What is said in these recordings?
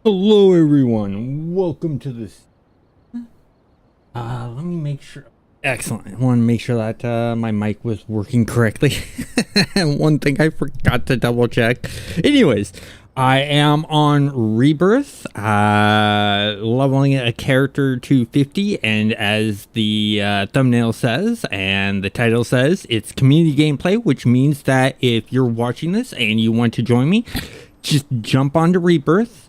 Hello everyone, welcome to this. Let me make sure. Excellent. I want to make sure that my mic was working correctly. One thing I forgot to double check. Anyways, I am on Rebirth, leveling a character to 50, and as the thumbnail says and the title says, it's community gameplay, which means that if you're watching this and you want to join me, just jump onto Rebirth.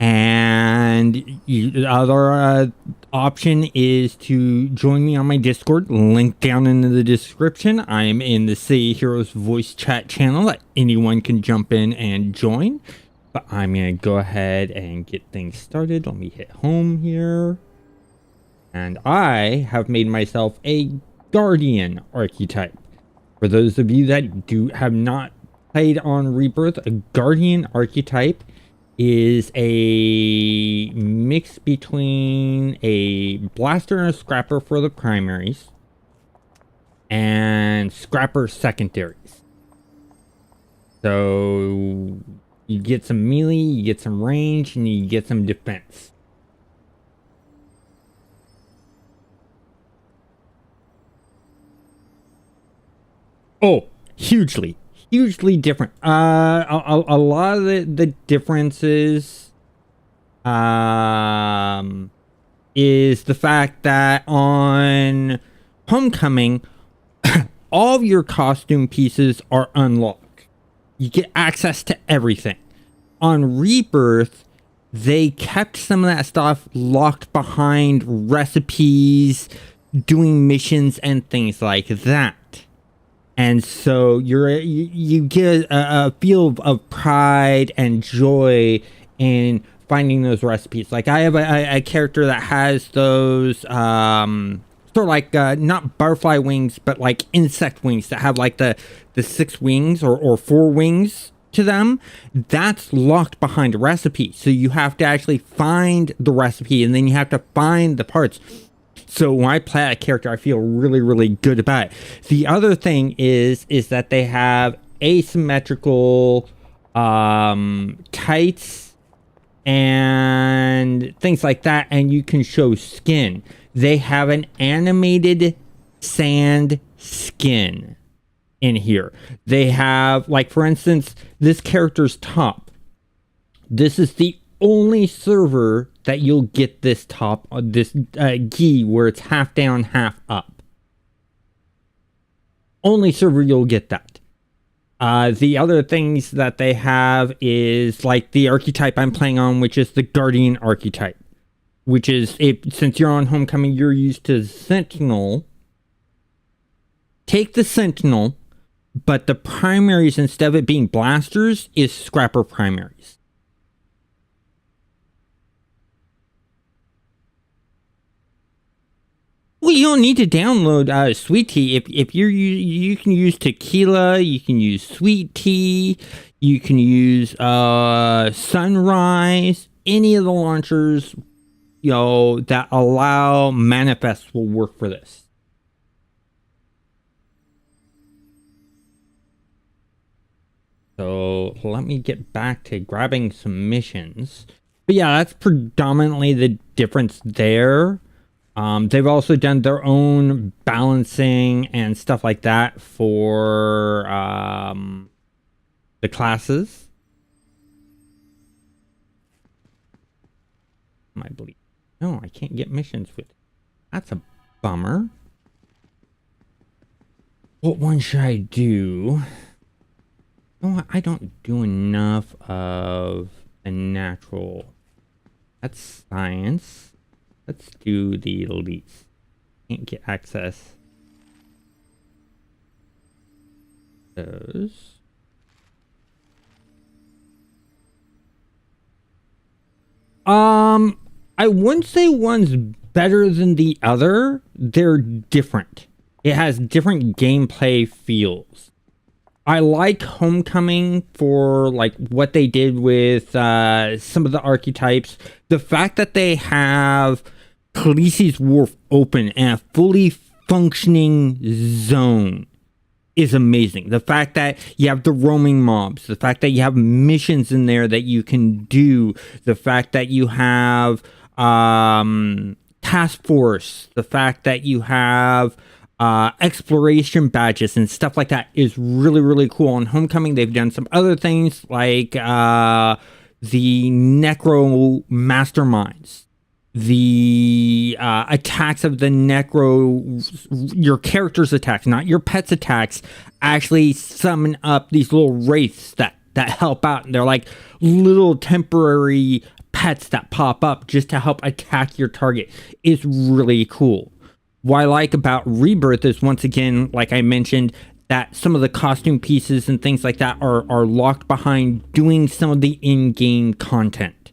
And the other option is to join me on my Discord, link down in the description. I am in the City of Heroes voice chat channel that anyone can jump in and join. But I'm going to go ahead and get things started. Let me hit home here. And I have made myself a Guardian archetype. For those of you that have not played on Rebirth, a Guardian archetype is a mix between a blaster and a scrapper for the primaries and scrapper secondaries. So you get some melee, you get some range, and you get some defense. Oh, hugely different. A lot of the differences is the fact that on Homecoming all of your costume pieces are unlocked. You get access to everything. On Rebirth, they kept some of that stuff locked behind recipes, doing missions and things like that. And so you get a feel of pride and joy in finding those recipes. Like I have a character that has those sort of like not butterfly wings, but like insect wings that have like the 6 wings or 4 wings to them. That's locked behind a recipe. So you have to actually find the recipe, and then you have to find the parts. So when I play a character, I feel really good about it. The other thing is that they have asymmetrical tights and things like that, and you can show skin. They have an animated sand skin in here. They have, like, for instance, this character's top. This is the only server that you'll get this top, this gi where it's half down, half up. Only server you'll get that. The other things that they have is like the archetype I'm playing on, which is the Guardian archetype, which is, since you're on Homecoming, you're used to Sentinel. Take the Sentinel, but the primaries, instead of it being blasters, is scrapper primaries. Well, you don't need to download sweet tea. If you can use tequila, you can use sweet tea, you can use sunrise. Any of the launchers, that allow manifests will work for this. So let me get back to grabbing some missions. But yeah, that's predominantly the difference there. They've also done their own balancing and stuff like that for the classes. I believe. No, I can't get missions with it. That's a bummer. What one should I do? No, I don't do enough of a natural. That's science. Let's do the elites. Can't get access. Those. I wouldn't say one's better than the other. They're different. It has different gameplay feels. I like Homecoming for like what they did with some of the archetypes. The fact that they have Khaleesi's Wharf open and a fully functioning zone is amazing. The fact that you have the roaming mobs, the fact that you have missions in there that you can do, the fact that you have task force, the fact that you have exploration badges and stuff like that is really, really cool. On Homecoming, they've done some other things like the Necro Masterminds, the attacks of the Necro, your character's attacks, not your pet's attacks, actually summon up these little wraiths that help out. And they're like little temporary pets that pop up just to help attack your target. It's really cool. What I like about Rebirth is, once again, like I mentioned, that some of the costume pieces and things like that are locked behind doing some of the in-game content.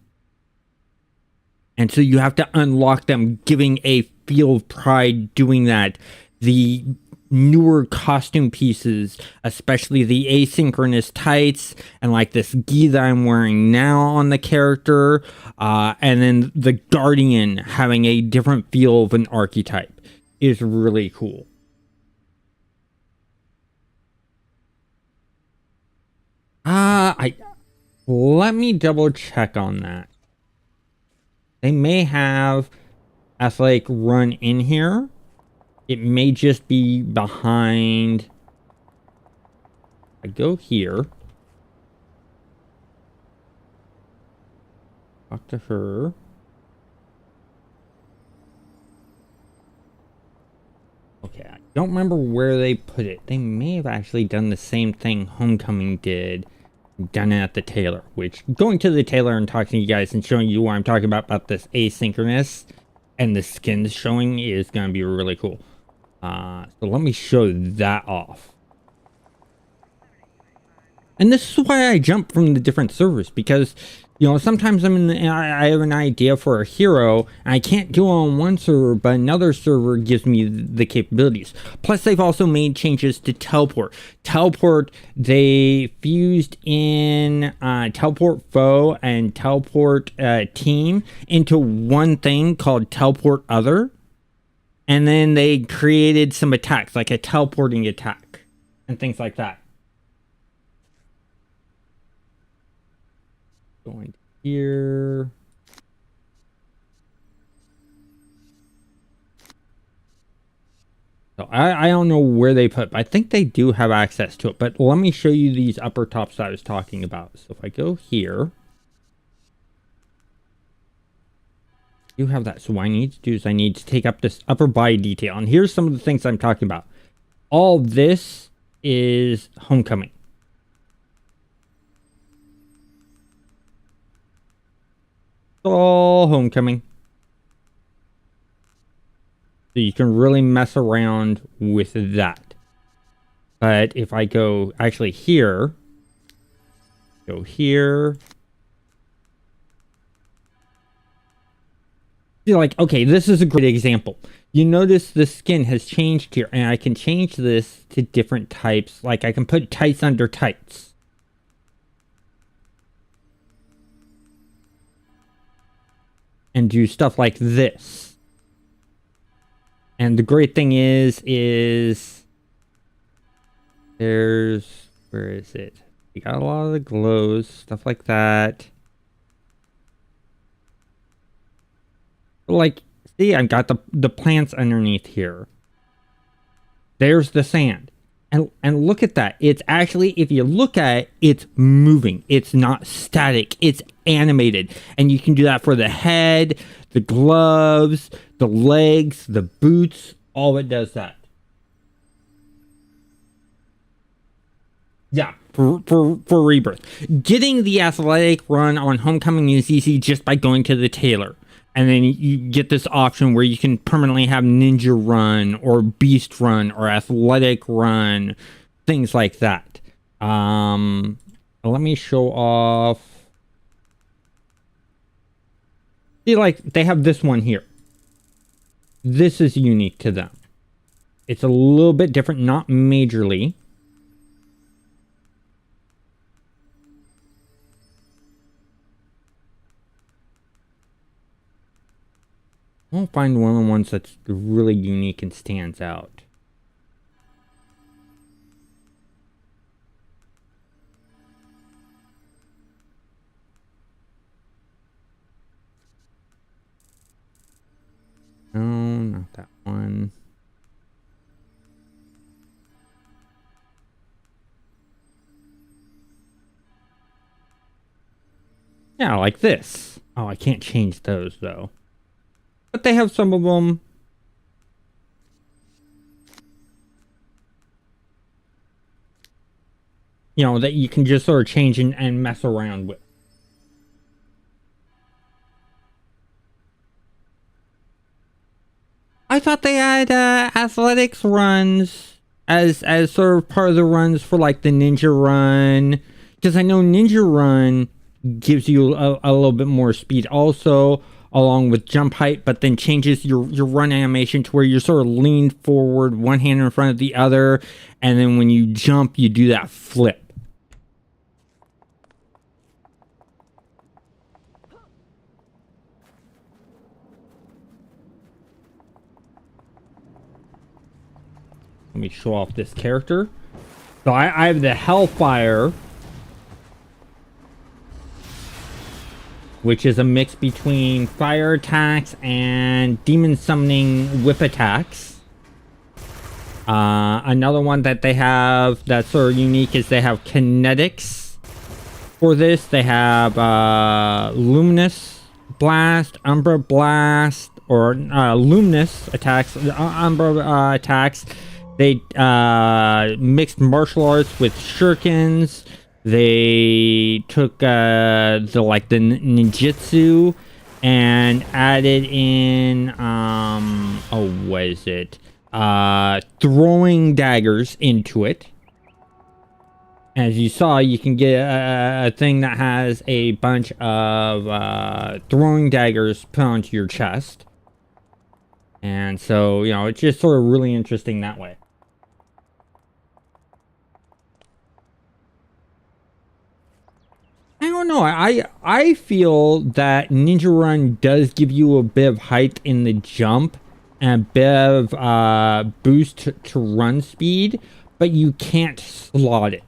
And so you have to unlock them, giving a feel of pride doing that. The newer costume pieces, especially the asynchronous tights and like this gi that I'm wearing now on the character, and then the Guardian having a different feel of an archetype, is really cool. Let me double check on that. They may have athletic run in here. It may just be behind. I go here. Talk to her. Okay, I don't remember where they put it. They may have actually done the same thing Homecoming did, done it at the tailor, which going to the tailor and talking to you guys and showing you what I'm talking about this asynchronous and the skins showing is going to be really cool. So let me show that off. And this is why I jump from the different servers, because, you know, sometimes I have an idea for a hero and I can't do it on one server, but another server gives me the capabilities. Plus, they've also made changes to teleport. Teleport, they fused in teleport foe and teleport team into one thing called teleport other. And then they created some attacks, like a teleporting attack and things like that. Going here. So I don't know where they put, but I think they do have access to it. But let me show you these upper tops that I was talking about. So if I go here, you have that. So what I need to do is I need to take up this upper body detail. And here's some of the things I'm talking about. All this is Homecoming. All Homecoming. So you can really mess around with that. But if I go actually here, go here. You're like, okay, this is a great example. You notice the skin has changed here, and I can change this to different types. Like I can put tights under tights. And do stuff like this. And the great thing is there's, where is it? We got a lot of the glows, stuff like that. Like, see, I've got the plants underneath here. There's the sand. And look at that. It's actually, if you look at it, it's moving. It's not static. It's animated. And you can do that for the head, the gloves, the legs, the boots. All of it does that. Yeah, for Rebirth. Getting the athletic run on Homecoming is easy just by going to the tailor. And then you get this option where you can permanently have ninja run or beast run or athletic run, things like that. Let me show off. See, like they have this one here. This is unique to them. It's a little bit different, not majorly. I won't find one of the ones that's really unique and stands out. No, not that one. Yeah, like this. Oh, I can't change those though. But they have some of them. You know, that you can just sort of change and mess around with. I thought they had athletics runs as sort of part of the runs for like the ninja run, because I know ninja run gives you a little bit more speed also along with jump height, but then changes your run animation to where you're sort of leaned forward, one hand in front of the other, and then when you jump you do that flip. Let me show off this character. So I have the Hellfire, which is a mix between fire attacks and demon summoning whip attacks. Another one that they have that's sort of unique is they have kinetics for this. They have luminous blast, umbra blast, or luminous attacks, umbra attacks. They mixed martial arts with shurikens. They took the ninjutsu and added in what is it? Throwing daggers into it. As you saw, you can get a thing that has a bunch of throwing daggers put onto your chest. And so, you know, it's just sort of really interesting that way. I don't know. I feel that Ninja Run does give you a bit of height in the jump and a bit of boost to run speed, but you can't slot it.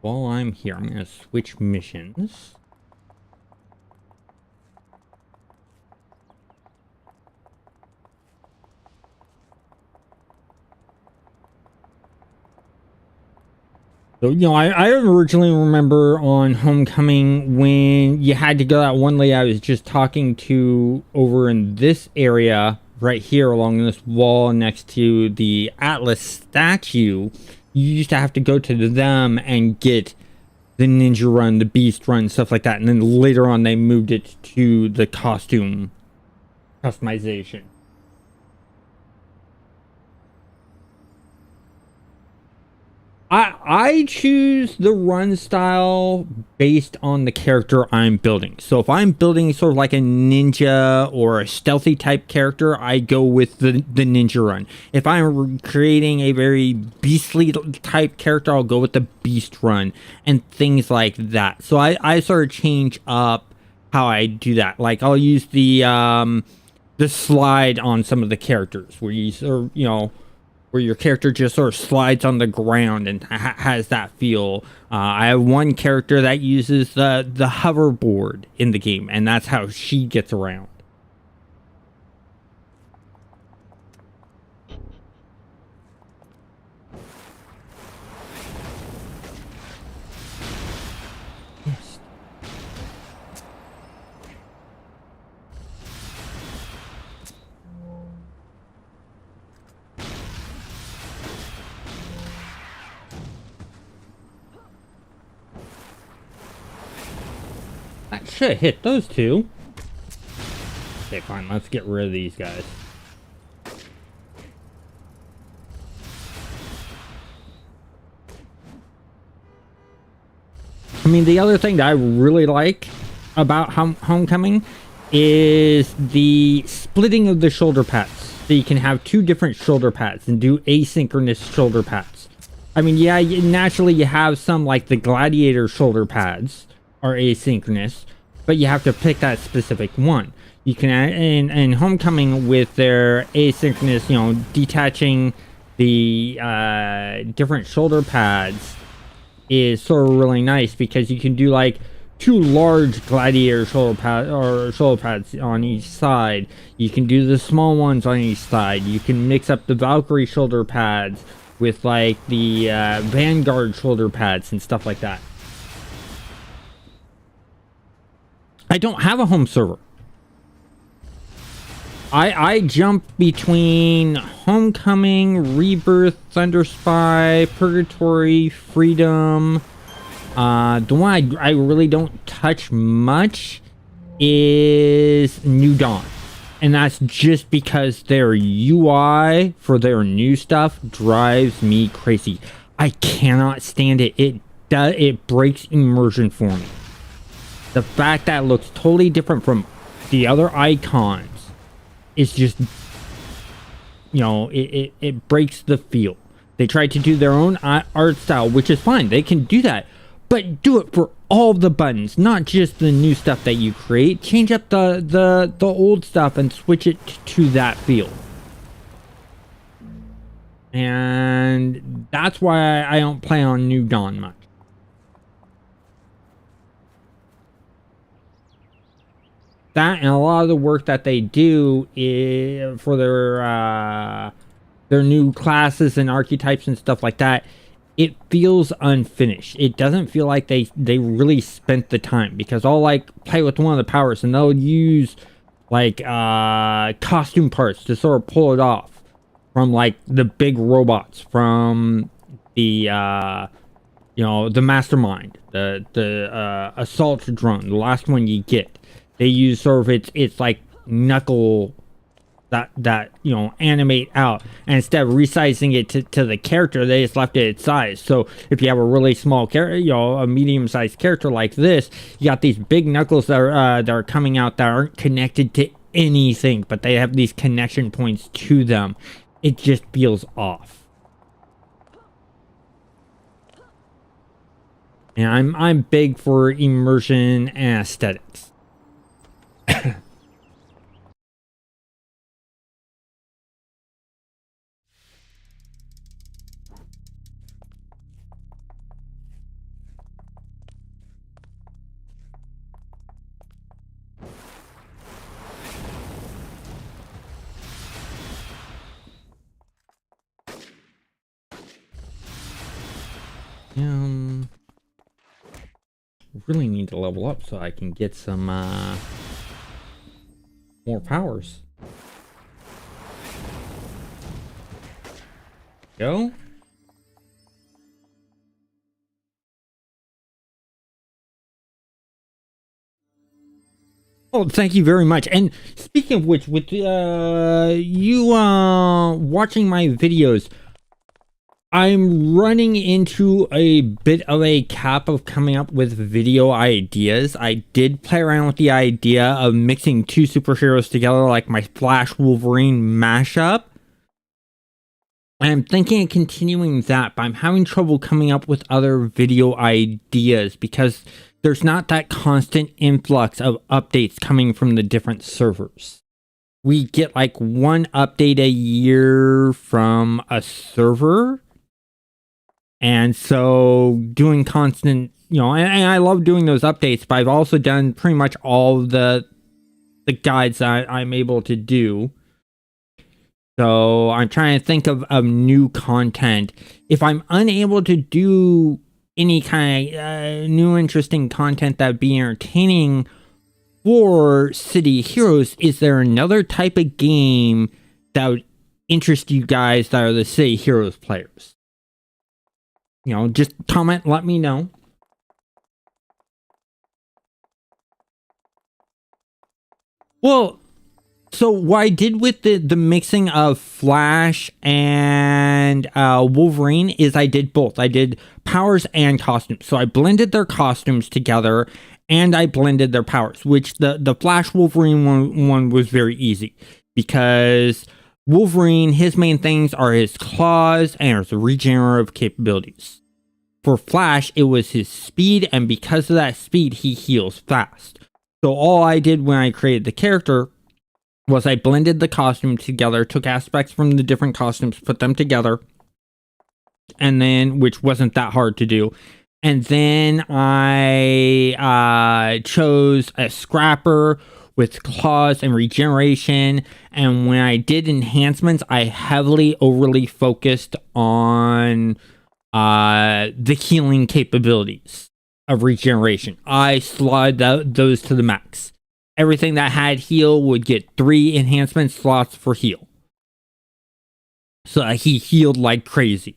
While I'm here, I'm going to switch missions. So, you know, I originally remember on Homecoming when you had to go that one lady I was just talking to over in this area right here along this wall next to the Atlas statue. You used to have to go to them and get the Ninja Run, the Beast Run, stuff like that. And then later on they moved it to the costume customization. I choose the run style based on the character I'm building. So if I'm building sort of like a ninja or a stealthy type character, I go with the ninja run. If I'm creating a very beastly type character, I'll go with the beast run and things like that. So I sort of change up how I do that. Like I'll use the slide on some of the characters where you sort of, you know, where your character just sort of slides on the ground and has that feel. I have one character that uses the hoverboard in the game, and that's how she gets around. That should hit those two. Okay, fine. Let's get rid of these guys. I mean, the other thing that I really like about Homecoming is the splitting of the shoulder pads. So you can have two different shoulder pads and do asynchronous shoulder pads. I mean, yeah, naturally you have some like the gladiator shoulder pads are asynchronous, but you have to pick that specific one. You can add in Homecoming with their asynchronous, detaching the different shoulder pads is sort of really nice, because you can do like 2 large gladiator shoulder pads on each side. You can do the small ones on each side. You can mix up the Valkyrie shoulder pads with like the Vanguard shoulder pads and stuff like that. I don't have a home server. I jump between Homecoming, Rebirth, Thunder Spy, Purgatory, Freedom. The one I really don't touch much is New Dawn. And that's just because their UI for their new stuff drives me crazy. I cannot stand it. It breaks immersion for me. The fact that it looks totally different from the other icons is just, it breaks the feel. They tried to do their own art style, which is fine. They can do that. But do it for all the buttons, not just the new stuff that you create. Change up the old stuff and switch it to that feel. And that's why I don't play on New Dawn much. That and a lot of the work that they do is for their new classes and archetypes and stuff like that, it feels unfinished. It doesn't feel like they really spent the time, because I'll like play with one of the powers and they'll use like costume parts to sort of pull it off from like the big robots from the the mastermind, the assault drone, the last one you get. They use sort of it's like knuckle that animate out, and instead of resizing it to the character, they just left it its size. So if you have a really small character, a medium-sized character like this, you got these big knuckles that are coming out that aren't connected to anything, but they have these connection points to them. It just feels off. And I'm big for immersion and aesthetics. Really need to level up so I can get some more powers. Go. Oh, thank you very much. And speaking of which, with you watching my videos, I'm running into a bit of a cap of coming up with video ideas. I did play around with the idea of mixing 2 superheroes together, like my Flash Wolverine mashup. I'm thinking of continuing that, but I'm having trouble coming up with other video ideas because there's not that constant influx of updates coming from the different servers. We get like 1 update a year from a server. And so doing constant, and I love doing those updates, but I've also done pretty much all the guides that I'm able to do. So I'm trying to think of new content. If I'm unable to do any kind of new interesting content that would be entertaining for City Heroes, is there another type of game that would interest you guys that are the City Heroes players? Just comment, let me know. Well, so what I did with the mixing of Flash and Wolverine is I did both. I did powers and costumes. So I blended their costumes together and I blended their powers, which the Flash Wolverine one was very easy because Wolverine, his main things are his claws and his regenerative capabilities. For Flash, it was his speed, and because of that speed, he heals fast. So all I did when I created the character was I blended the costume together, took aspects from the different costumes, put them together, and then, which wasn't that hard to do. And then I chose a scrapper with claws and regeneration. And when I did enhancements, I heavily overly focused on the healing capabilities of regeneration. I slid those to the max. Everything that had heal would get 3 enhancement slots for heal. So he healed like crazy.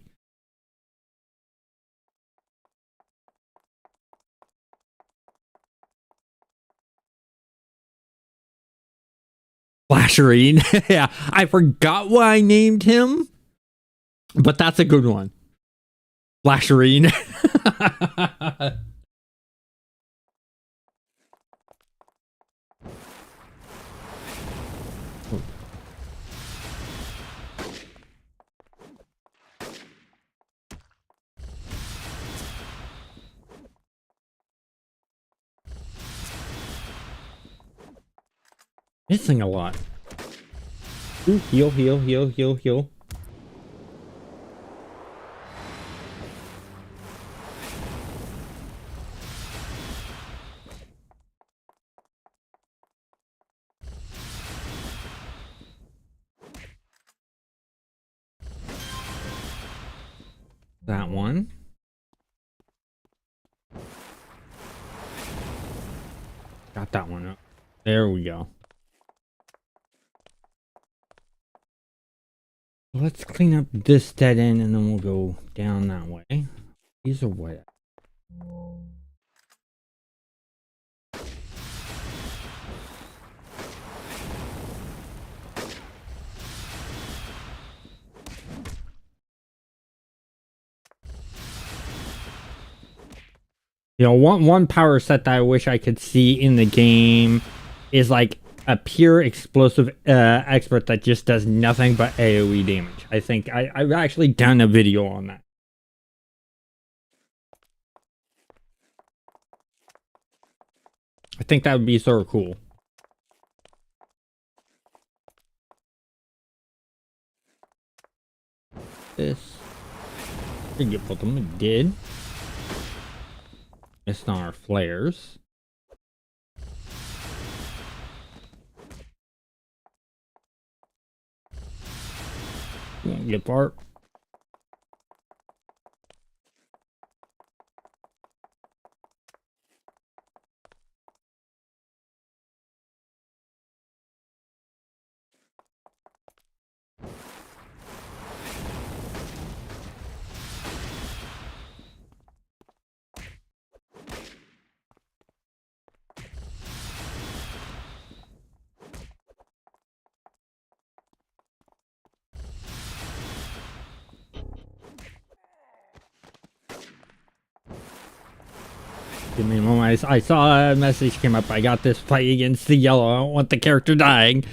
Flasherine. Yeah, I forgot what I named him, but that's a good one. Flasherine. Missing a lot. Ooh, heal, heal, heal, heal, heal. That one. Got that one up. There we go. Let's clean up this dead end and then we'll go down that way. These are wet. You know, one power set that I wish I could see in the game is like a pure explosive expert that just does nothing but AoE damage. I think I've actually done a video on that. I think that would be sort of cool. This. Did get both of them? It did. It's not our flares. Won't get far. Give me a moment. I saw a message came up. I got this fight against the yellow. I don't want the character dying.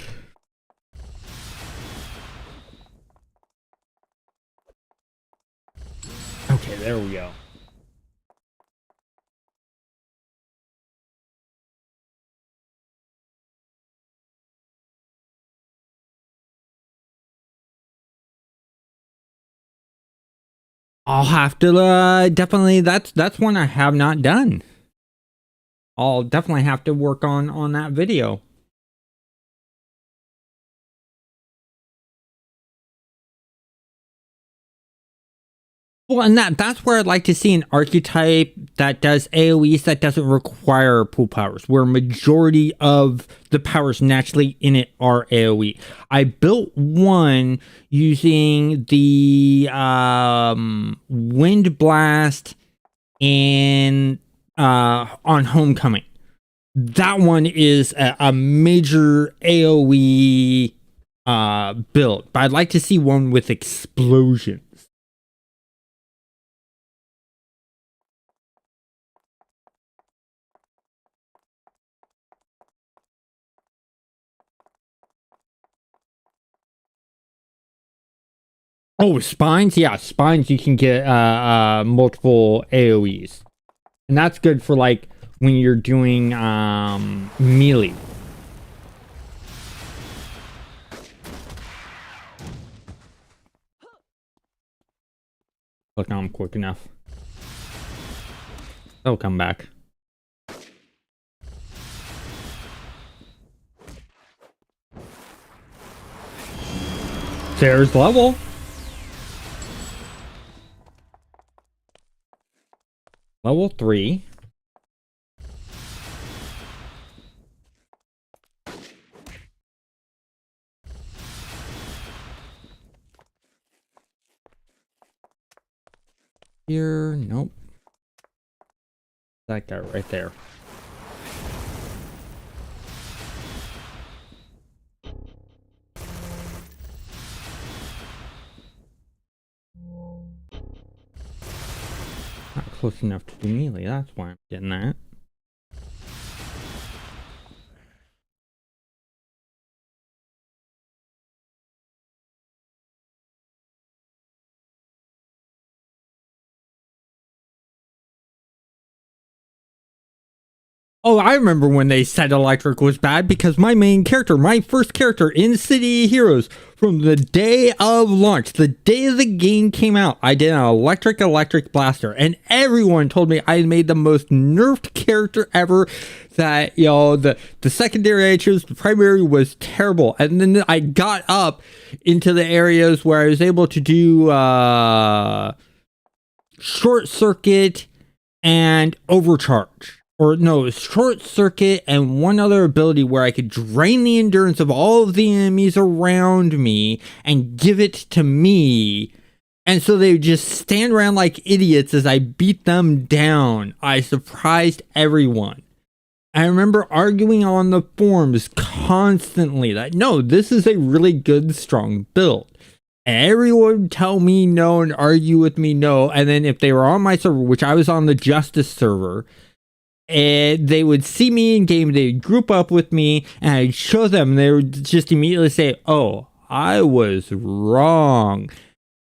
Okay, there we go. I'll have to definitely that's one I have not done. I'll definitely have to work on that video. Well, and that's where I'd like to see an archetype that does AoEs that doesn't require pool powers, where majority of the powers naturally in it are AoE. I built one using the Wind Blast and on Homecoming. That one is a major AoE build, but I'd like to see one with explosions. Oh, spines? Yeah, spines you can get multiple AoEs. And that's good for like when you're doing melee. Look, now I'm quick enough. They'll come back. There's level. Level 3. Here, nope. That guy right there. Not close enough to do melee, that's why I'm getting that. Oh, I remember when they said electric was bad, because my main character, my first character in City of Heroes, from the day of launch, the day the game came out, I did an electric blaster, and everyone told me I made the most nerfed character ever, that, you know, the secondary I chose, the primary was terrible, and then I got up into the areas where I was able to do short circuit and overcharge. Or no, short circuit and one other ability where I could drain the endurance of all of the enemies around me and give it to me. And so they would just stand around like idiots as I beat them down. I surprised everyone. I remember arguing on the forums constantly that, no, this is a really good, strong build. And everyone would tell me no and argue with me no. And then if they were on my server, which I was on the Justice server, and they would see me in game, they'd group up with me, and I'd show them, and they would just immediately say, oh, I was wrong.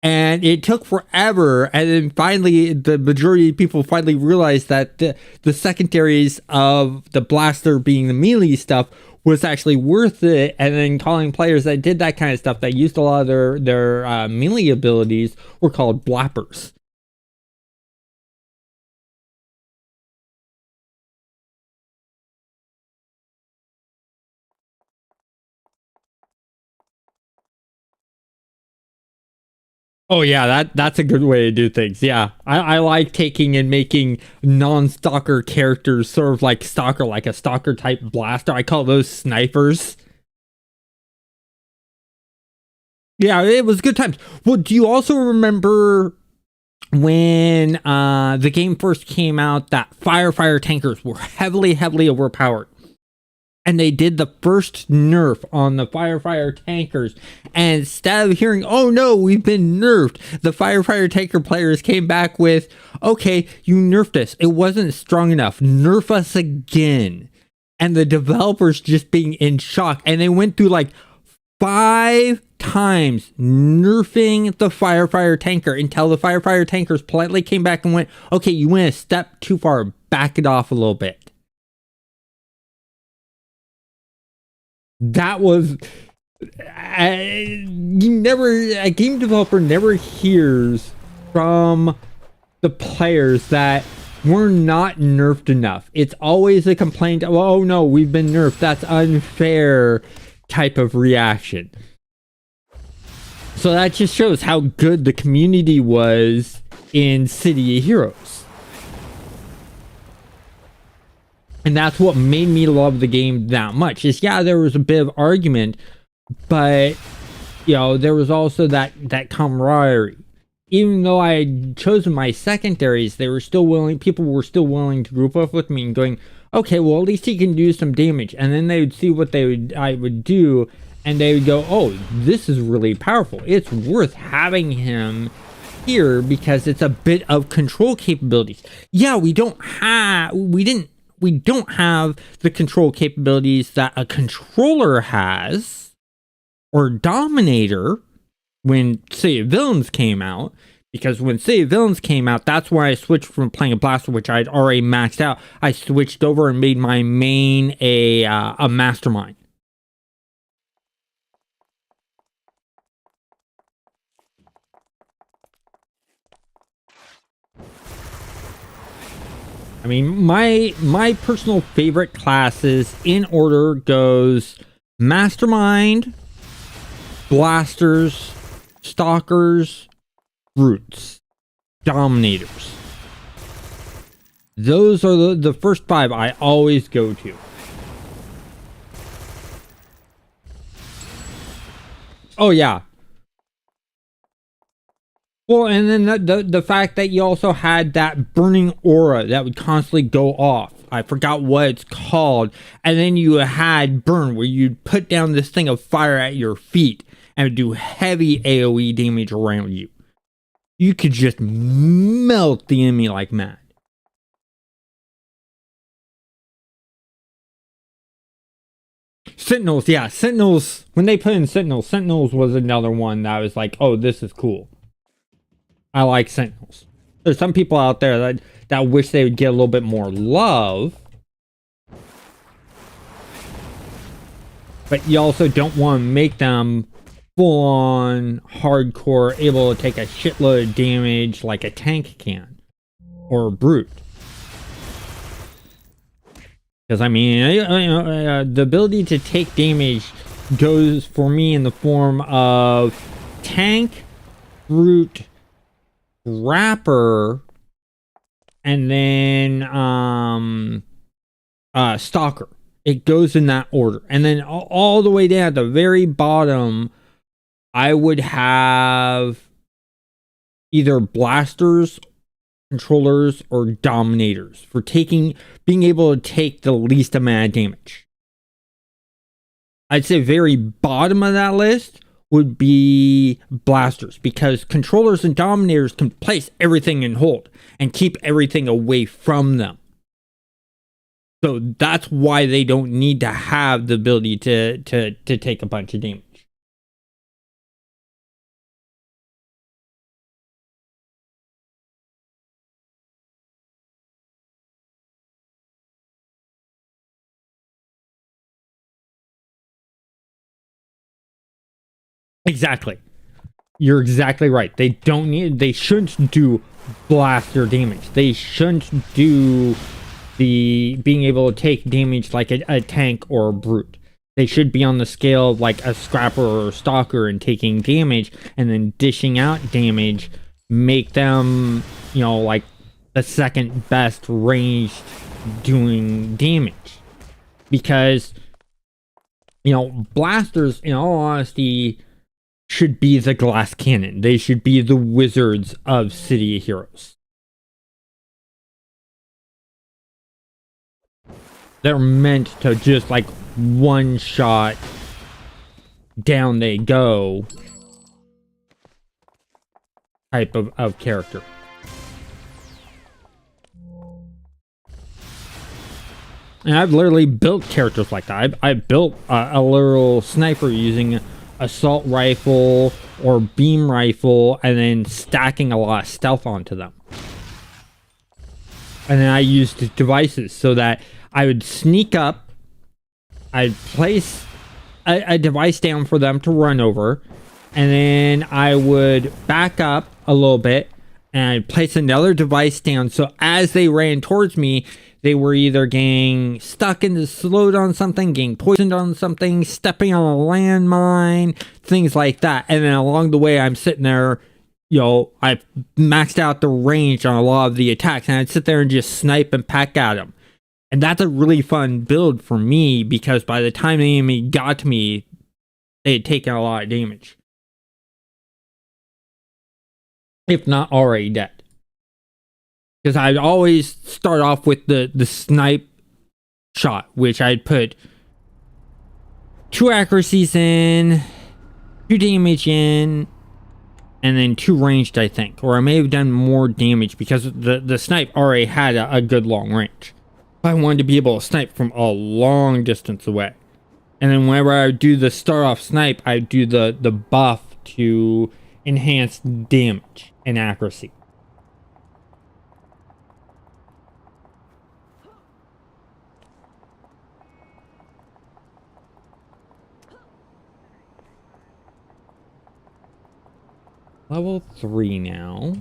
And it took forever, and then finally, the majority of people finally realized that the secondaries of the blaster being the melee stuff was actually worth it, and then calling players that did that kind of stuff, that used a lot of their melee abilities, were called blappers. Oh yeah, that's a good way to do things. Yeah, I like taking and making non-stalker characters sort of like stalker, like a stalker type blaster. I call those snipers. Yeah, it was good times. Well, do you also remember when the game first came out that fire tankers were heavily overpowered? And they did the first nerf on the fire tankers, and instead of hearing, oh no, we've been nerfed, the fire tanker players came back with, okay, you nerfed us, it wasn't strong enough, nerf us again. And the developers just being in shock, and they went through like 5 times nerfing the fire tanker until the fire tankers politely came back and went, okay, you went a step too far, back it off a little bit. That was a game developer never hears from the players that we're not nerfed enough. It's always a complaint of, oh no, we've been nerfed, that's unfair type of reaction. So that just shows how good the community was in City of Heroes. And that's what made me love the game that much. Is, yeah, there was a bit of argument, but, you know, there was also that camaraderie. Even though I had chosen my secondaries, they were still willing, people were still willing to group up with me and going, okay, well, at least he can do some damage. And then they would see what I would do, and they would go, oh, this is really powerful. It's worth having him here because it's a bit of control capabilities. Yeah, we don't have the control capabilities that a controller has, or Dominator, when City of Villains came out, Because when City of Villains came out, that's why I switched from playing a blaster, which I'd already maxed out. I switched over and made my main a mastermind. I mean, my personal favorite classes in order goes Mastermind, Blasters, Stalkers, Brutes, Dominators. Those are the first 5 I always go to. Oh yeah. Well, and then the fact that you also had that burning aura that would constantly go off. I forgot what it's called. And then you had burn, where you'd put down this thing of fire at your feet and would do heavy AoE damage around you. You could just melt the enemy like mad. Sentinels, yeah, Sentinels. When they put in Sentinels was another one that was like, oh, this is cool. I like Sentinels. There's some people out there that wish they would get a little bit more love. But you also don't want to make them full-on hardcore, able to take a shitload of damage like a tank can. Or a brute. Because, I mean, the ability to take damage goes, for me, in the form of tank, brute, Rapper, and then Stalker. It goes in that order. And then all the way down at the very bottom, I would have either blasters, controllers, or dominators for being able to take the least amount of damage. I'd say very bottom of that list would be blasters, because controllers and dominators can place everything and hold and keep everything away from them. So that's why they don't need to have the ability to take a bunch of damage. Exactly. You're exactly right. They shouldn't do blaster damage. They shouldn't do the being able to take damage like a tank or a brute. They should be on the scale of like a scrapper or a stalker and taking damage and then dishing out damage, make them, like the second best ranged doing damage. Because, blasters, in all honesty, should be the glass cannon. They should be the wizards of City of Heroes. They're meant to just like one shot, down they go type of character. And I've literally built characters like that. I built a literal sniper using assault rifle or beam rifle and then stacking a lot of stealth onto them. And then I used devices so that I would sneak up, I'd place a device down for them to run over, and then I would back up a little bit and I'd place another device down, so as they ran towards me, they were either getting stuck in the slowed on something, getting poisoned on something, stepping on a landmine, things like that. And then along the way, I'm sitting there, I maxed out the range on a lot of the attacks, and I'd sit there and just snipe and pack at them. And that's a really fun build for me, because by the time the enemy got to me, they had taken a lot of damage. If not already dead. Because I'd always start off with the snipe shot, which I'd put 2 accuracies in, 2 damage in, and then 2 ranged, I think. Or I may have done more damage because the snipe already had a good long range. I wanted to be able to snipe from a long distance away. And then whenever I would do the start off snipe, I'd do the buff to enhance damage. and accuracy. Level 3 now.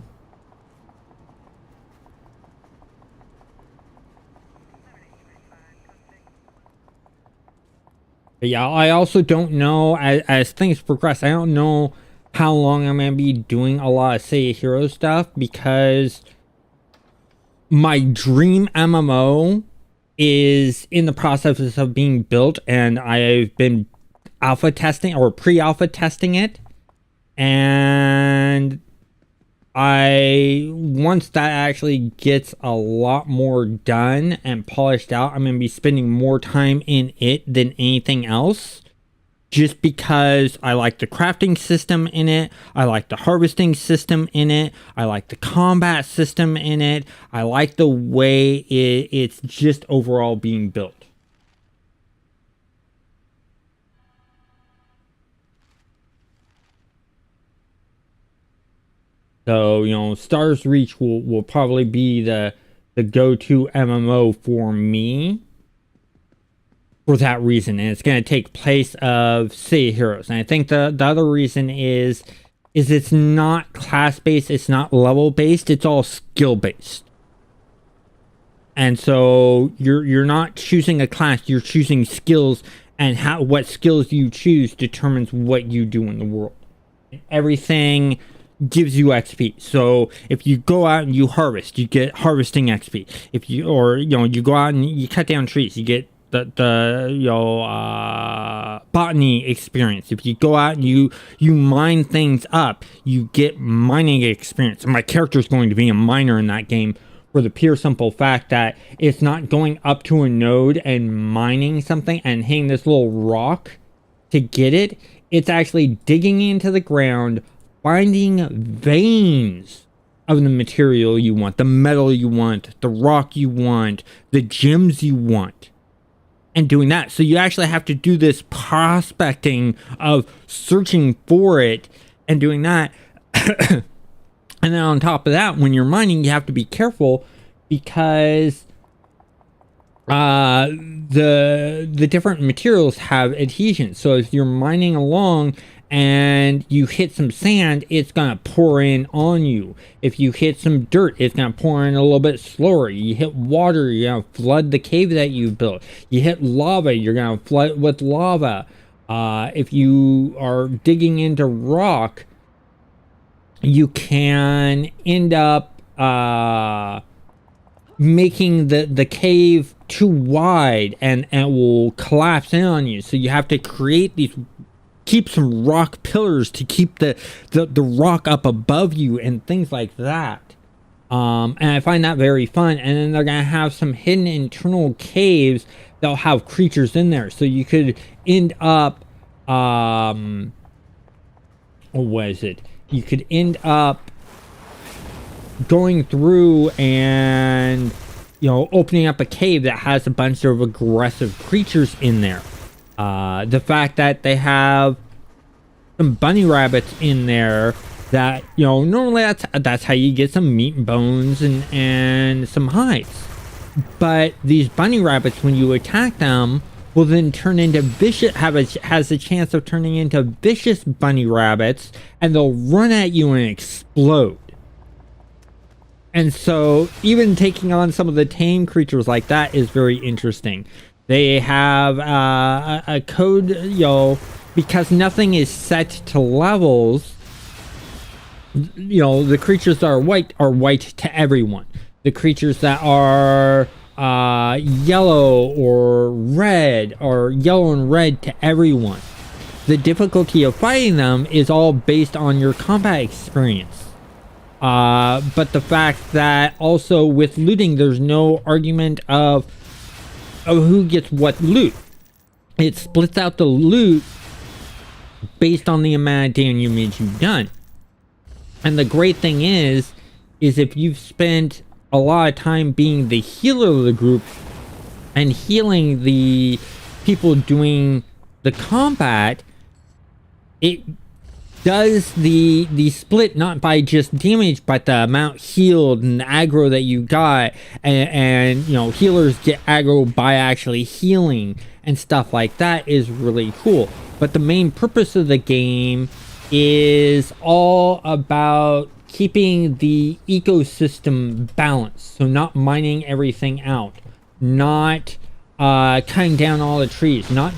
But yeah, I also don't know, as things progress, I don't know how long I'm going to be doing a lot of City of Heroes stuff, because my dream MMO is in the process of being built, and I've been alpha testing or pre-alpha testing it. And once that actually gets a lot more done and polished out, I'm going to be spending more time in it than anything else, just because I like the crafting system in it, I like the harvesting system in it, I like the combat system in it, I like the way it's just overall being built. So, you know, Stars Reach will probably be the go-to MMO for me for that reason. And it's going to take place of City of Heroes. And I think the other reason is it's not class-based, it's not level-based, it's all skill-based. And so you're not choosing a class, you're choosing skills, and what skills you choose determines what you do in the world. Everything gives you XP. So if you go out and you harvest, you get harvesting XP. If you, or you know, you go out and you cut down trees, you get the you know, botany experience. If you go out and you mine things up, you get mining experience. And my character is going to be a miner in that game, for the pure simple fact that it's not going up to a node and mining something and hitting this little rock to get it. It's actually digging into the ground, finding veins of the material you want, the metal you want, the rock you want, the gems you want, and doing that. So you actually have to do this prospecting of searching for it and doing that. And then on top of that, when you're mining, you have to be careful, because the different materials have adhesion. So if you're mining along and you hit some sand, it's gonna pour in on you. If you hit some dirt, it's gonna pour in a little bit slower. You hit water, you're gonna flood the cave that you built. You hit lava, you're gonna flood with lava. If you are digging into rock, you can end up making the cave too wide, and it will collapse in on you. So you have to keep some rock pillars to keep the rock up above you and things like that. And I find that very fun. And then they're gonna have some hidden internal caves that'll have creatures in there, so you could end up what is it? You could end up going through and, you know, opening up a cave that has a bunch of aggressive creatures in there. The fact that they have some bunny rabbits in there that, you know, normally that's how you get some meat and bones and some hides. But these bunny rabbits, when you attack them, will then turn into has a chance of turning into vicious bunny rabbits, and they'll run at you and explode. And so even taking on some of the tame creatures like that is very interesting. They have a code, you know, because nothing is set to levels. You know, the creatures that are white to everyone. The creatures that are yellow or red are yellow and red to everyone. The difficulty of fighting them is all based on your combat experience. But the fact that also with looting, there's no argument of who gets what loot. It splits out the loot based on the amount of damage you've done. And the great thing is if you've spent a lot of time being the healer of the group and healing the people doing the combat, the does the split not by just damage, but the amount healed and the aggro that you got, and you know, healers get aggro by actually healing and stuff like that is really cool. But the main purpose of the game is all about keeping the ecosystem balanced, so not mining everything out, not cutting down all the trees, not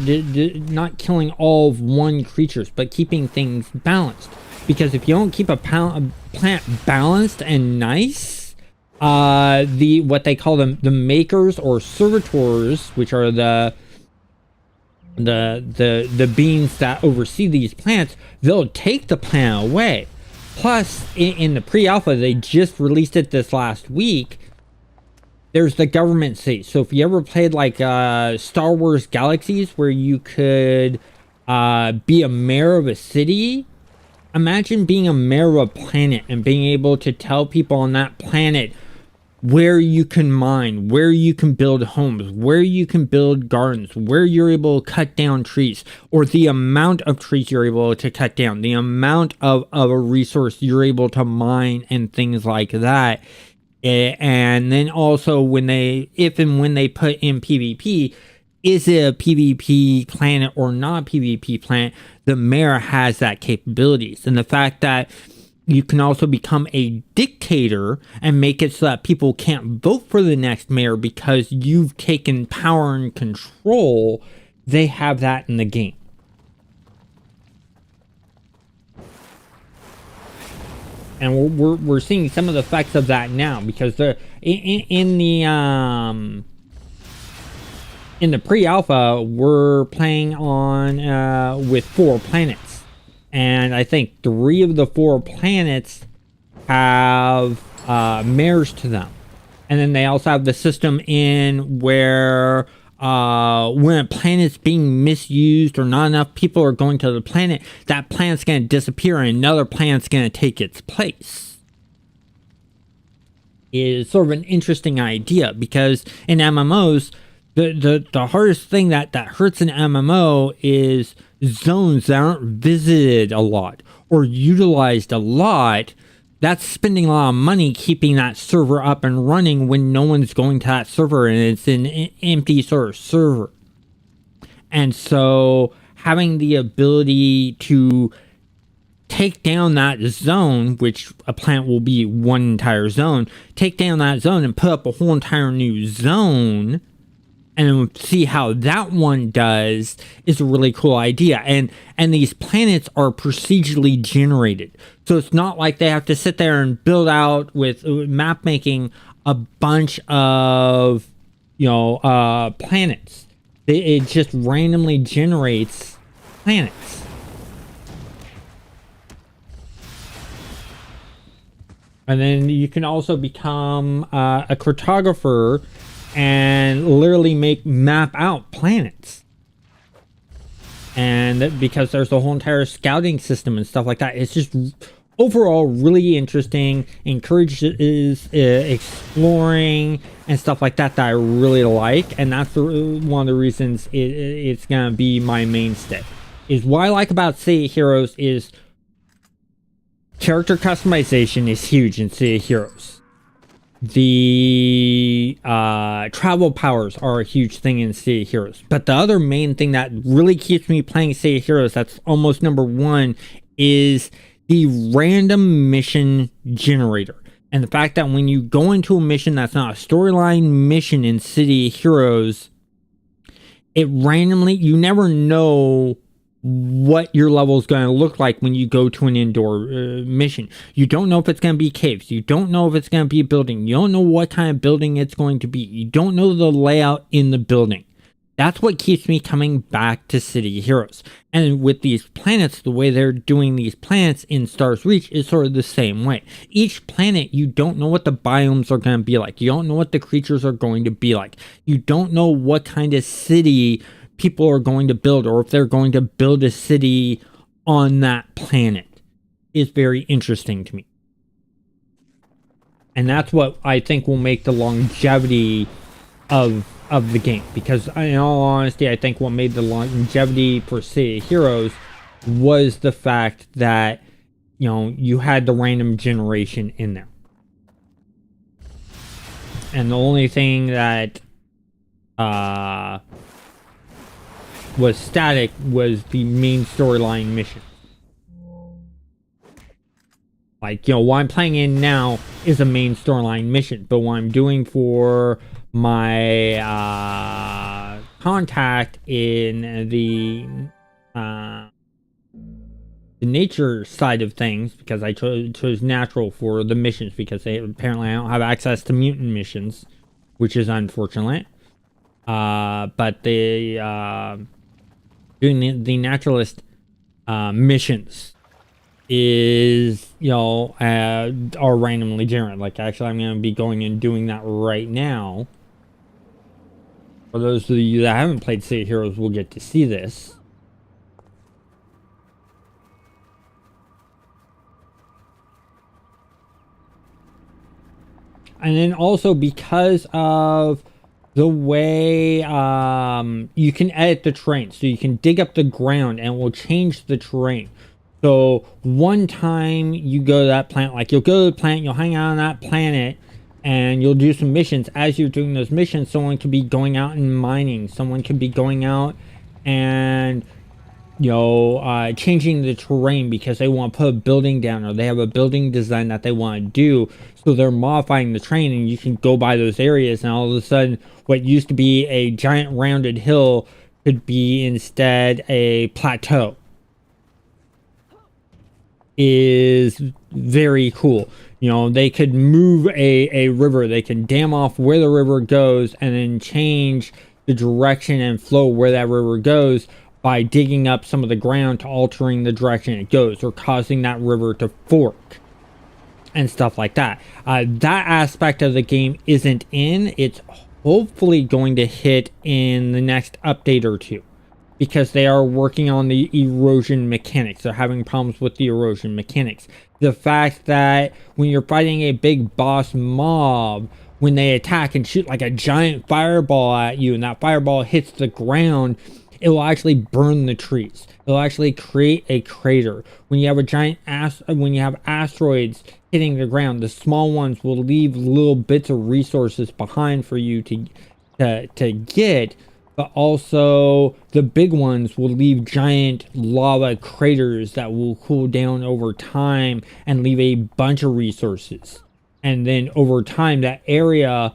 killing all of one creatures, but keeping things balanced. Because if you don't keep a plant balanced and nice, what they call them, the makers or servitors, which are the beings that oversee these plants, they'll take the plant away. Plus, in the pre-alpha, they just released it this last week, there's the government seat. So if you ever played like Star Wars Galaxies, where you could be a mayor of a city, imagine being a mayor of a planet and being able to tell people on that planet where you can mine, where you can build homes, where you can build gardens, where you're able to cut down trees, or the amount of trees you're able to cut down, the amount of a resource you're able to mine, and things like that. And then also if and when they put in PvP, is it a PvP planet or not PvP planet, the mayor has that capabilities. And the fact that you can also become a dictator and make it so that people can't vote for the next mayor because you've taken power and control, they have that in the game. And we're seeing some of the effects of that now, because in the pre-alpha, we're playing on with 4 planets, and I think 3 of the 4 planets have mayors to them. And then they also have the system in where when a planet's being misused or not enough people are going to the planet, that planet's going to disappear and another planet's going to take its place. Is sort of an interesting idea, because in MMOs, the hardest thing that hurts an MMO is zones that aren't visited a lot or utilized a lot. That's spending a lot of money keeping that server up and running when no one's going to that server and it's an empty sort of server. And so having the ability to take down that zone, which a plant will be one entire zone, take down that zone and put up a whole entire new zone and see how that one does, is a really cool idea. And these planets are procedurally generated. So it's not like they have to sit there and build out with map making a bunch of, planets. It just randomly generates planets. And then you can also become a cartographer and literally map out planets. And because there's a whole entire scouting system and stuff like that, it's just overall really interesting, encourages exploring and stuff like that I really like. And that's one of the reasons it's gonna be my mainstay. Is what I like about City of Heroes is character customization is huge in City of Heroes. The travel powers are a huge thing in City of Heroes. But the other main thing that really keeps me playing City of Heroes, that's almost number 1, is the random mission generator. And the fact that when you go into a mission that's not a storyline mission in City of Heroes, it randomly, you never know what your level is going to look like when you go to an indoor mission. You don't know if it's going to be caves. You don't know if it's going to be a building. You don't know what kind of building it's going to be. You don't know the layout in the building. That's what keeps me coming back to City of Heroes. And with these planets, the way they're doing these planets in Star's Reach is sort of the same way. Each planet, you don't know what the biomes are going to be like. You don't know what the creatures are going to be like. You don't know what kind of city people are going to build, or if they're going to build a city on that planet. Is very interesting to me. And that's what I think will make the longevity of the game. Because in all honesty, I think what made the longevity for City of Heroes was the fact that, you had the random generation in there. And the only thing that was static was the main storyline mission. Like, what I'm playing in now is a main storyline mission, but what I'm doing for my contact in the nature side of things, because I chose natural for the missions, because apparently I don't have access to mutant missions, which is unfortunate. But the doing the naturalist missions is, are randomly generated. Like, actually, I'm going to be going and doing that right now. For those of you that haven't played City of Heroes, will get to see this. And then also, because of the way you can edit the terrain, so you can dig up the ground and it will change the terrain. So one time you go to that planet, like you'll go to the planet, you'll hang out on that planet, and you'll do some missions. As you're doing those missions, someone could be going out and mining. Someone could be going out and, changing the terrain because they want to put a building down, or they have a building design that they want to do. So they're modifying the terrain, and you can go by those areas, and all of a sudden, what used to be a giant rounded hill could be instead a plateau. Is very cool. They could move a river. They can dam off where the river goes and then change the direction and flow where that river goes by digging up some of the ground to altering the direction it goes, or causing that river to fork and stuff like that. That aspect of the game isn't in. It's hopefully going to hit in the next update or two, because they are working on the erosion mechanics. They're having problems with the erosion mechanics. The fact that when you're fighting a big boss mob, when they attack and shoot like a giant fireball at you, and that fireball hits the ground, it will actually burn the trees. It'll actually create a crater. When you have a when you have asteroids hitting the ground, the small ones will leave little bits of resources behind for you to get. But also, the big ones will leave giant lava craters that will cool down over time and leave a bunch of resources. And then over time, that area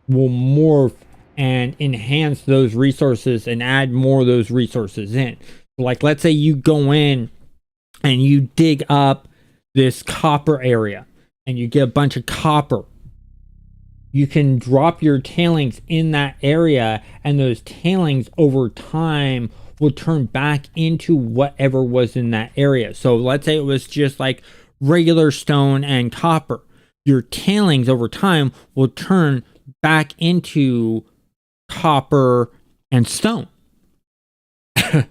will morph and enhance those resources and add more of those resources in. Like, let's say you go in and you dig up this copper area and you get a bunch of copper. You can drop your tailings in that area, and those tailings over time will turn back into whatever was in that area. So let's say it was just like regular stone and copper. Your tailings over time will turn back into copper and stone. And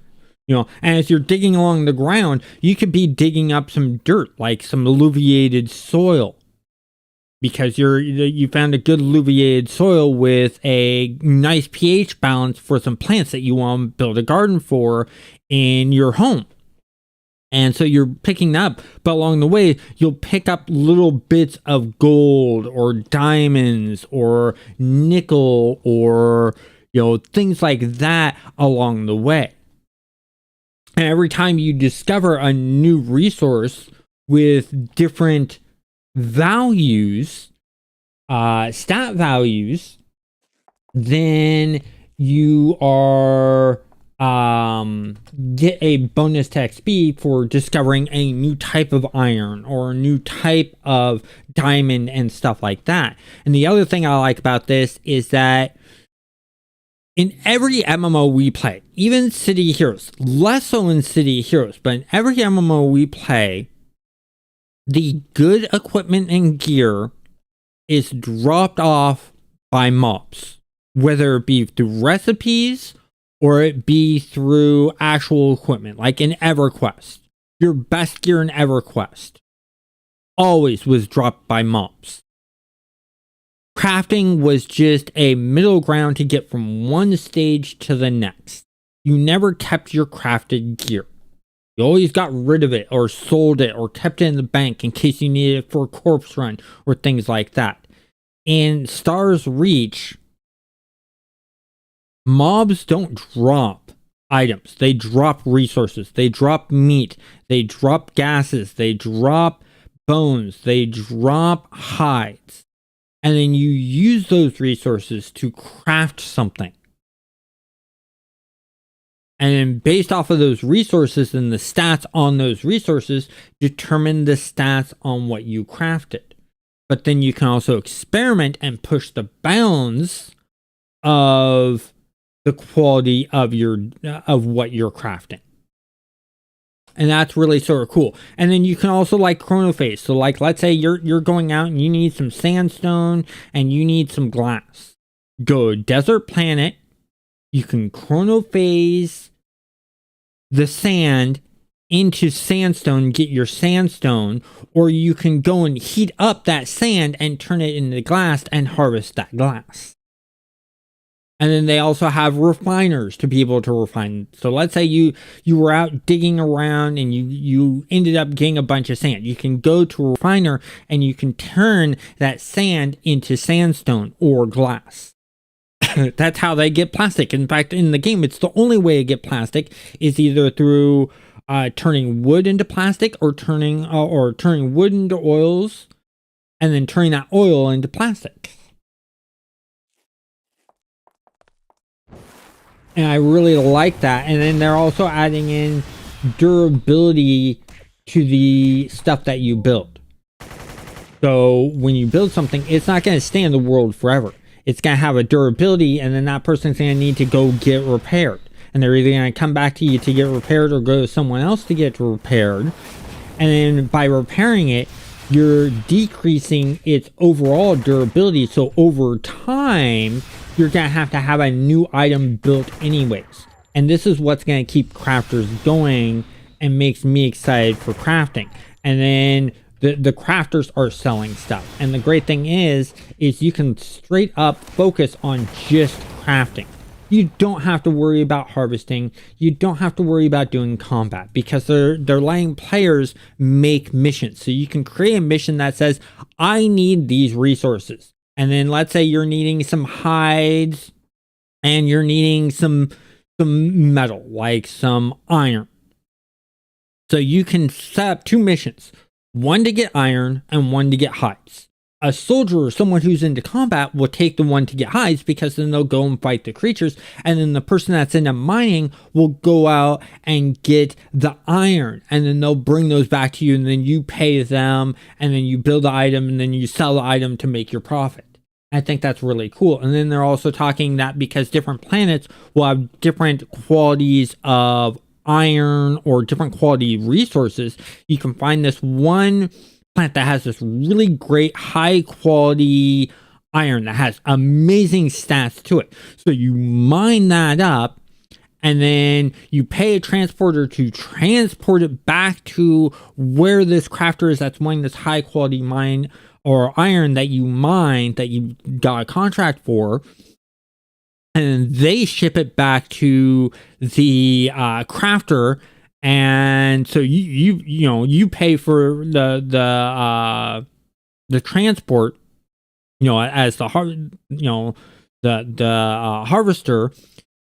as you're digging along the ground, you could be digging up some dirt, like some alluviated soil, because you found a good alluviated soil with a nice pH balance for some plants that you want to build a garden for in your home. And so you're picking up, but along the way, you'll pick up little bits of gold or diamonds or nickel or, things like that along the way. And every time you discover a new resource with different values, stat values, then you are get a bonus to XP for discovering a new type of iron or a new type of diamond and stuff like that. And the other thing I like about this is that in every MMO we play, even City of Heroes, less so in City of Heroes, but in every MMO we play, the good equipment and gear is dropped off by mobs, whether it be through recipes or it be through actual equipment, like in EverQuest. Your best gear in EverQuest always was dropped by mobs. Crafting was just a middle ground to get from one stage to the next. You never kept your crafted gear. You always got rid of it or sold it or kept it in the bank in case you needed it for a corpse run or things like that. In Star's Reach, mobs don't drop items. They drop resources. They drop meat. They drop gases. They drop bones. They drop hides. And then you use those resources to craft something. And then based off of those resources and the stats on those resources, determine the stats on what you crafted. But then you can also experiment and push the bounds of the quality of what you're crafting. And that's really sort of cool. And then you can also like chronophase. So like, let's say you're going out and you need some sandstone and you need some glass. Go desert planet. You can chronophase the sand into sandstone, get your sandstone, or you can go and heat up that sand and turn it into glass and harvest that glass. And then they also have refiners to be able to refine. So let's say you were out digging around and you ended up getting a bunch of sand. You can go to a refiner and you can turn that sand into sandstone or glass. That's how they get plastic. In fact, in the game, it's the only way to get plastic is either through turning wood into plastic or turning wood into oils and then turning that oil into plastic. And I really like that. And then they're also adding in durability to the stuff that you build. So when you build something, it's not going to stay in the world forever. It's going to have a durability, and then that person's going to need to go get repaired. And they're either going to come back to you to get repaired or go to someone else to get repaired. And then by repairing it, you're decreasing its overall durability. So over time, you're going to have a new item built anyways. And this is what's going to keep crafters going and makes me excited for crafting. And then the crafters are selling stuff. And the great thing is you can straight up focus on just crafting. You don't have to worry about harvesting. You don't have to worry about doing combat because they're letting players make missions. So you can create a mission that says, I need these resources. And then let's say you're needing some hides and you're needing some metal, like some iron. So you can set up two missions, one to get iron and one to get hides. A soldier or someone who's into combat will take the one to get hides because then they'll go and fight the creatures. And then the person that's into mining will go out and get the iron. And then they'll bring those back to you and then you pay them and then you build the item and then you sell the item to make your profit. I think that's really cool. And then they're also talking that because different planets will have different qualities of iron or different quality resources, you can find this one plant that has this really great high quality iron that has amazing stats to it. So you mine that up and then you pay a transporter to transport it back to where this crafter is that's mining this high quality mine or iron that you mined, that you got a contract for, and they ship it back to the crafter. And so you pay for the transport, as the harvester,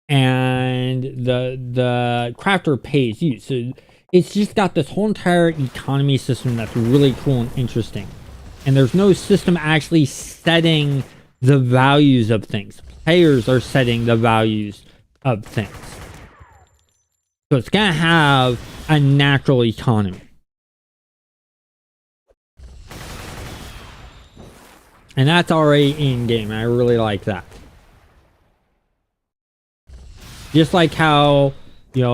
and the crafter pays you. So it's just got this whole entire economy system that's really cool and interesting. And there's no system actually setting the values of things. Players are setting the values of things. So it's going to have a natural economy. And that's already in game. I really like that. Just like how, City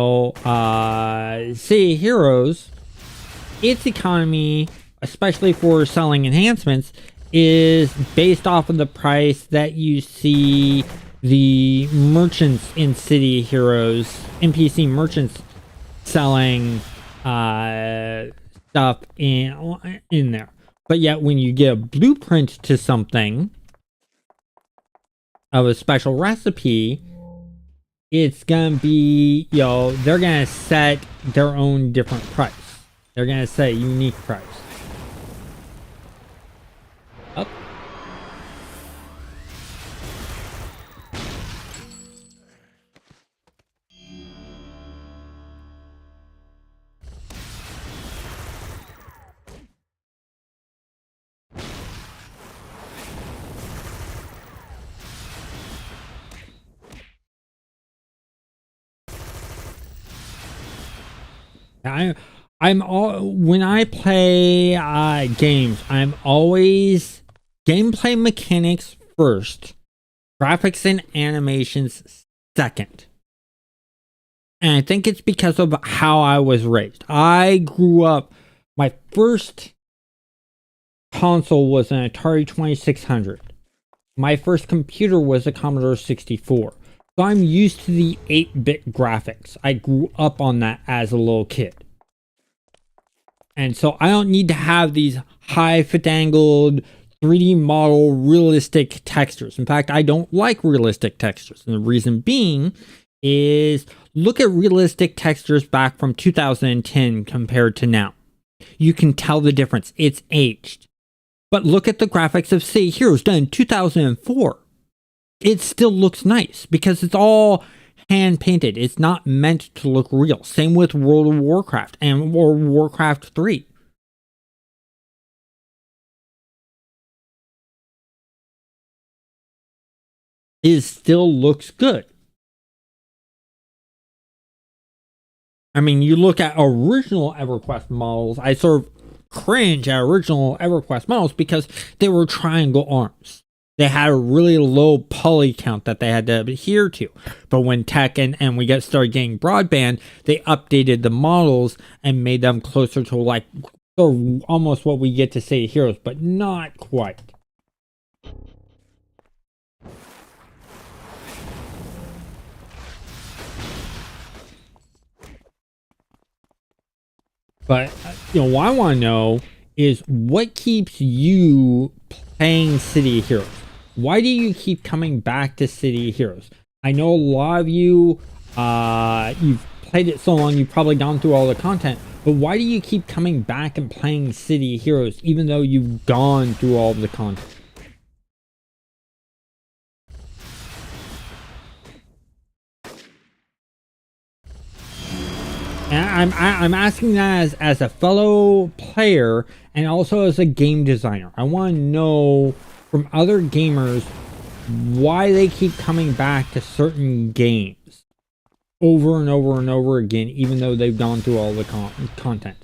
of Heroes, its economy, especially for selling enhancements, is based off of the price that you see the merchants in City of Heroes, NPC merchants, selling stuff in there. But yet when you get a blueprint to something of a special recipe, it's gonna be, they're gonna set their own different price. They're gonna set a unique price. Up. I'm all when I play games, I'm always gameplay mechanics first, graphics and animations second. And I think it's because of how I was raised. I grew up, my first console was an Atari 2600. My first computer was a Commodore 64. So I'm used to the 8-bit graphics. I grew up on that as a little kid. And so I don't need to have these high fit angled 3D model realistic textures. In fact, I don't like realistic textures. And the reason being is look at realistic textures back from 2010 compared to now. You can tell the difference. It's aged. But look at the graphics of City of Heroes done in 2004. It still looks nice because it's all hand painted. It's not meant to look real. Same with World of Warcraft and or Warcraft 3. It still looks good. I mean, you look at original EverQuest models, I sort of cringe at original EverQuest models because they were triangle arms. They had a really low poly count that they had to adhere to. But when tech and we started getting broadband, they updated the models and made them closer to like almost what we get to say Heroes, but not quite. But what I want to know is what keeps you playing City of Heroes? Why do you keep coming back to City of Heroes? I know a lot of you, you've played it so long, you've probably gone through all the content, but why do you keep coming back and playing City of Heroes even though you've gone through all of the content? And I'm asking that as a fellow player and also as a game designer. I want to know from other gamers why they keep coming back to certain games over and over and over again, even though they've gone through all the content.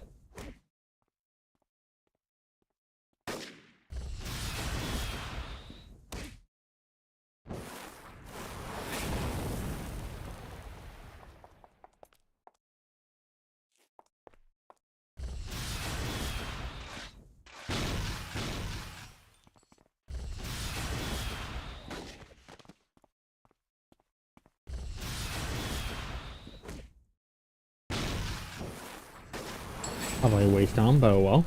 Probably a waste on, but oh well.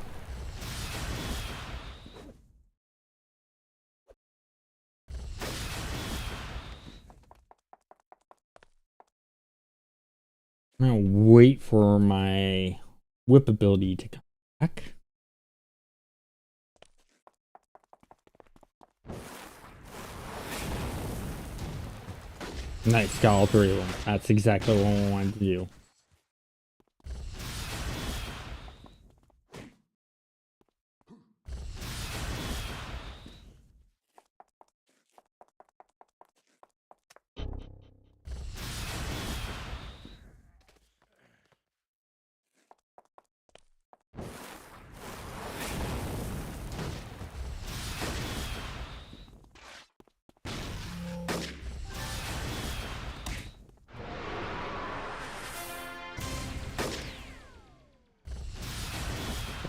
I'm gonna wait for my whip ability to come back. Nice, got all three of them. That's exactly what I wanted to do.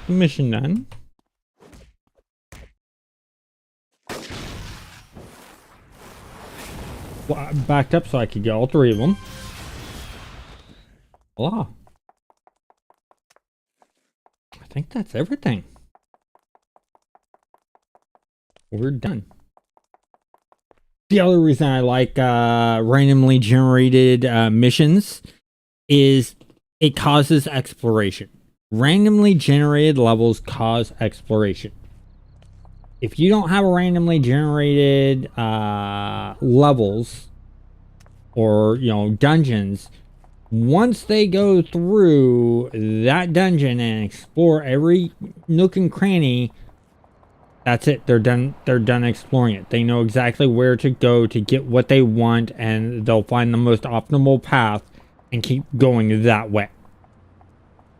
Mission done. Well, I backed up so I could get all three of them. Voila. I think that's everything. We're done. The other reason I like randomly generated missions is it causes exploration. Randomly generated levels cause exploration. If you don't have a randomly generated levels or dungeons, once they go through that dungeon and explore every nook and cranny, that's it. They're done. They're done exploring it. They know exactly where to go to get what they want, and they'll find the most optimal path and keep going that way.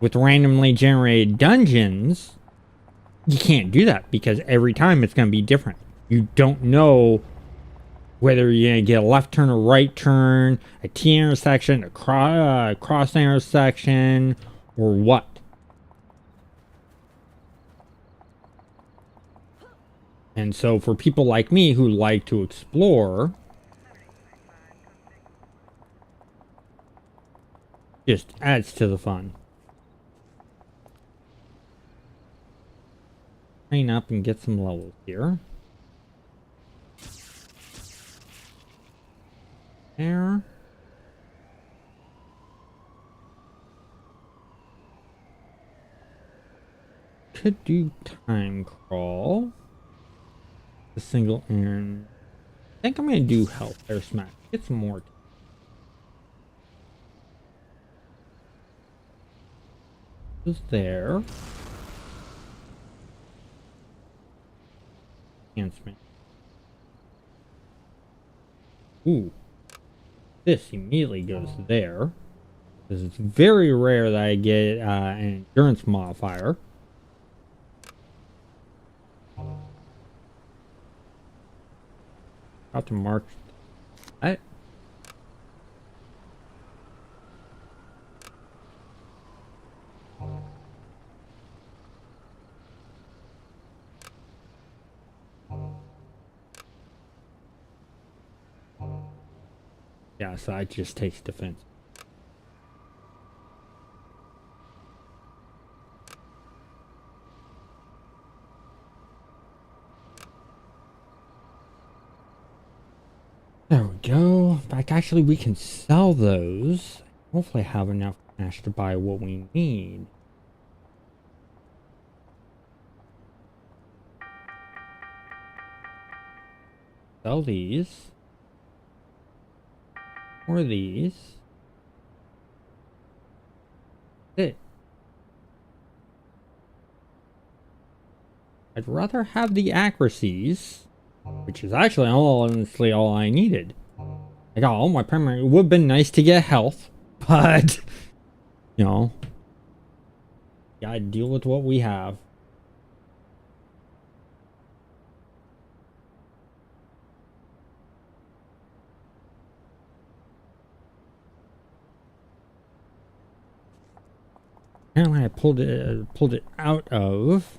With randomly generated dungeons, you can't do that because every time it's going to be different. You don't know whether you're going to get a left turn, a right turn, a T intersection, a cross intersection, or what. And so for people like me who like to explore, just adds to the fun. Train up and get some levels here. There. Could do time crawl. The single in. I think I'm gonna do health air smash. Get some more. Who's there? Enhancement. Ooh. This immediately goes there. Because it's very rare that I get an endurance modifier. About to mark that. Yeah, so it just takes defense. There we go. In fact, actually, we can sell those. Hopefully have enough cash to buy what we need. Sell these. Or these. That's it. I'd rather have the accuracies, which is actually honestly all I needed. I got all my primary. It would have been nice to get health, but gotta deal with what we have. Apparently I pulled it out of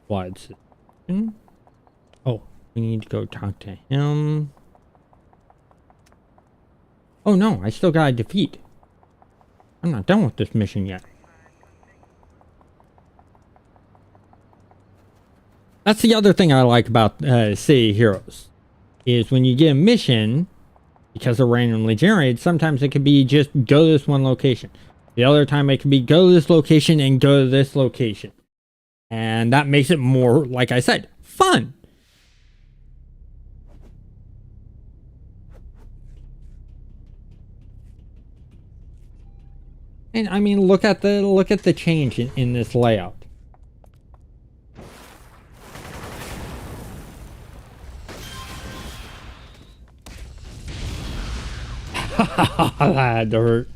wide system. Oh, we need to go talk to him. Oh no, I still gotta defeat. I'm not done with this mission yet. That's the other thing I like about City of Heroes. Is when you get a mission, because they're randomly generated, sometimes it could be just go to this one location. The other time it could be go to this location and go to this location. And that makes it more, like I said, fun. And I mean, look at the change in this layout. That had to hurt.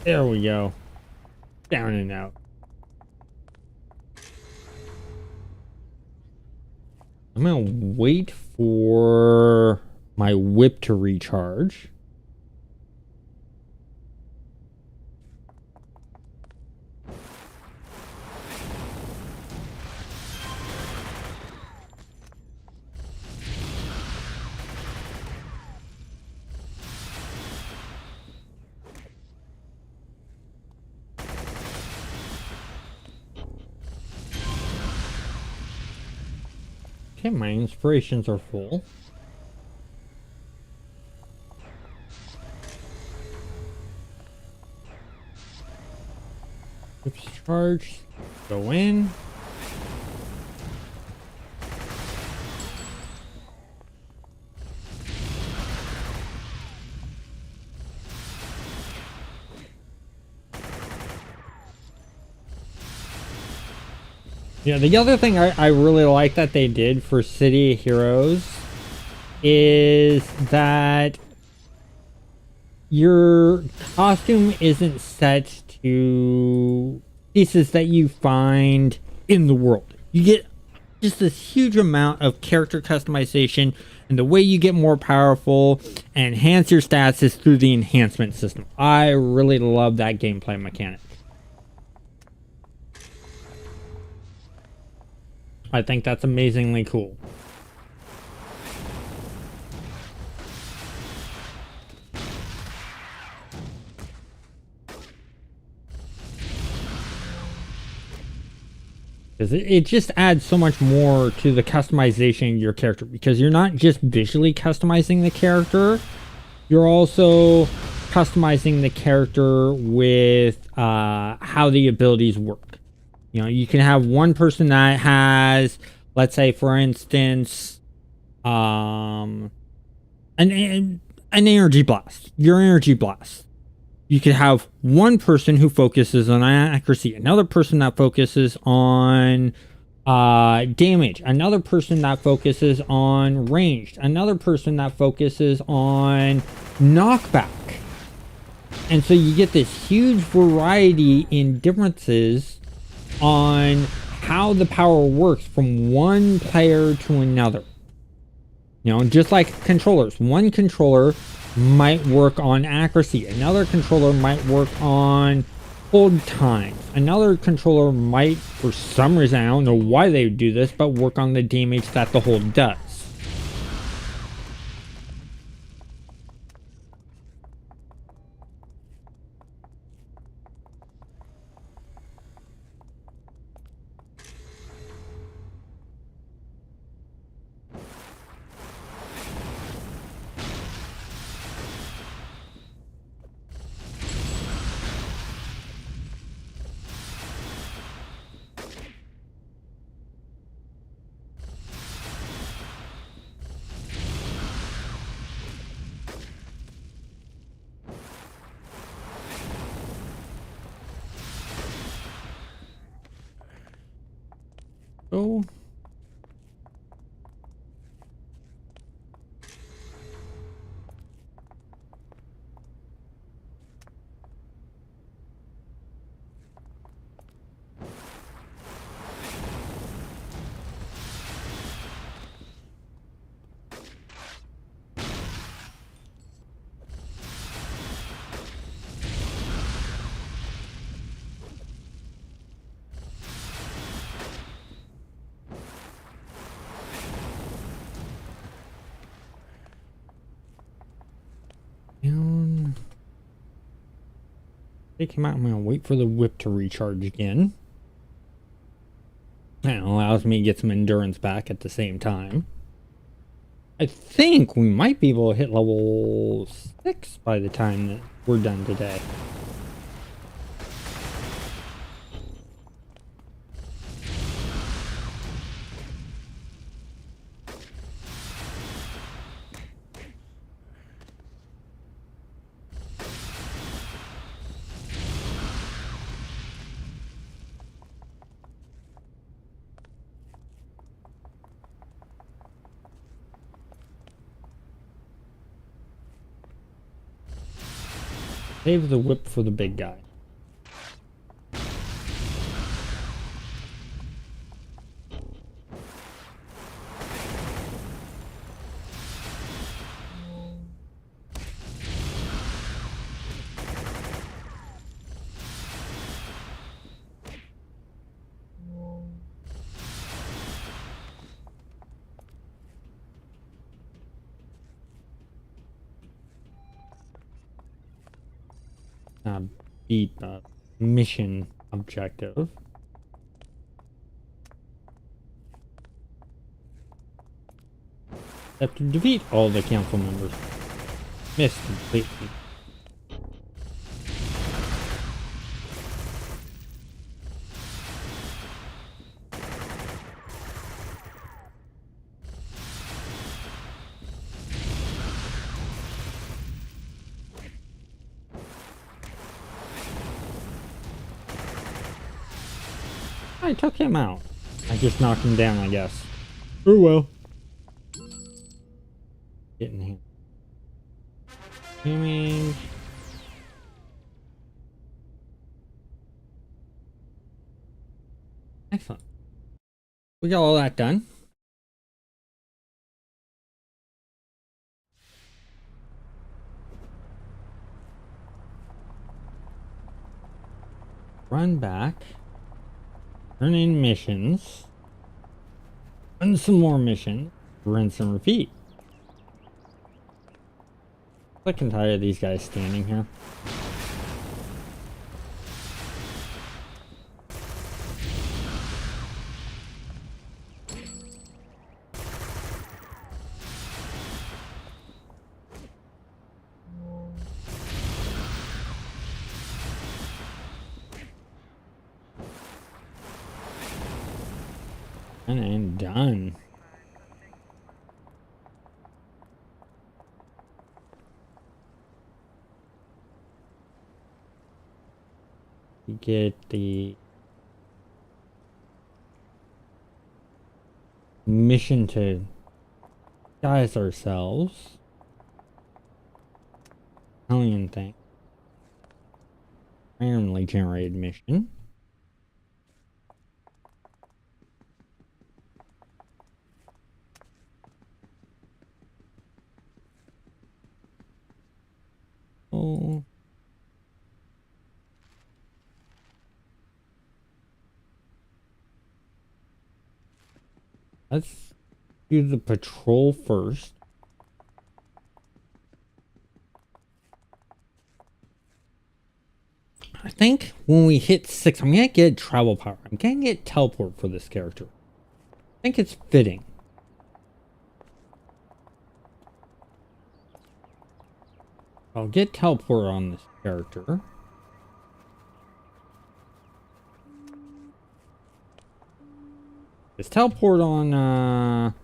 There we go. Down and out. I'm gonna wait for my whip to recharge. Okay, my inspirations are full. Whips charge. Go in. Yeah, the other thing I really like that they did for City of Heroes is that your costume isn't set to pieces that you find in the world. You get just this huge amount of character customization, and the way you get more powerful and enhance your stats is through the enhancement system. I really love that gameplay mechanic. I think that's amazingly cool. Because it just adds so much more to the customization of your character, because you're not just visually customizing the character, you're also customizing the character with how the abilities work. You know, you can have one person that has, let's say, for instance, an energy blast. Your energy blast. You could have one person who focuses on accuracy, another person that focuses on damage, another person that focuses on ranged, another person that focuses on knockback. And so you get this huge variety in differences on how the power works from one player to another. You know, just like controllers. One controller might work on accuracy. Another controller might work on hold times. Another controller might, for some reason, I don't know why they would do this, but work on the damage that the hold does. So down. Take him out. I'm gonna wait for the whip to recharge again. That allows me to get some endurance back at the same time. I think we might be able to hit level 6 by the time that we're done today. Save the whip for the big guy. Beat the mission objective. Have to defeat all the council members. Missed completely. I took him out. I just knocked him down, I guess. Oh well. Get in here. Aiming. Excellent. We got all that done. Run back. Turn in missions. Run some more missions. Rinse and repeat. Sick and tired of these guys standing here. And done. We get the mission to disguise ourselves. Alien thing. Randomly generated mission. Oh. Let's do the patrol first. I think when we hit 6, I'm gonna get travel power. I'm gonna get teleport for this character. I think it's fitting. I'll get teleport on this character. This teleport on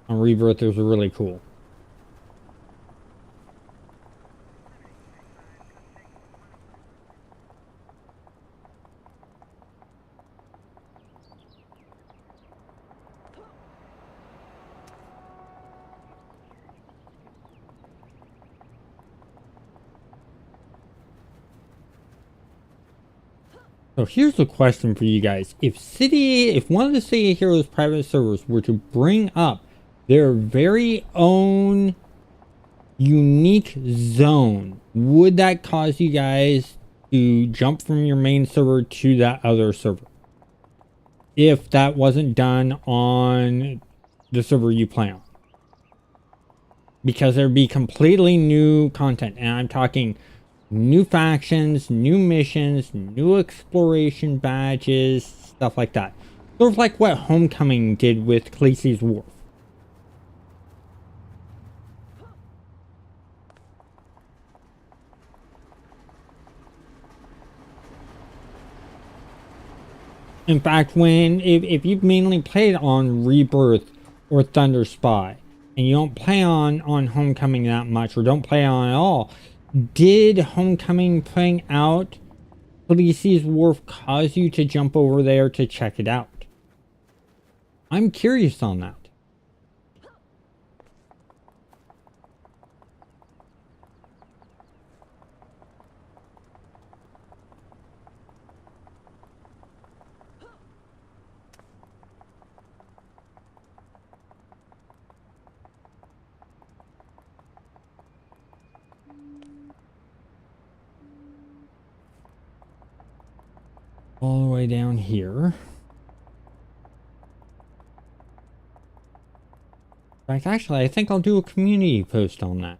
Rebirth is really cool. So here's the question for you guys. If one of the City of Heroes private servers were to bring up their very own unique zone, would that cause you guys to jump from your main server to that other server? If that wasn't done on the server you play on. Because there'd be completely new content. And I'm talking new factions, new missions, new exploration badges, stuff like that. Sort of like what Homecoming did with Khaleesi's Wharf. In fact, if you've mainly played on Rebirth or Thunder Spy, and you don't play on Homecoming that much, or don't play on at all, did Homecoming putting out Khaleesi's Wharf cause you to jump over there to check it out? I'm curious on that. All the way down here. In fact, actually, I think I'll do a community post on that.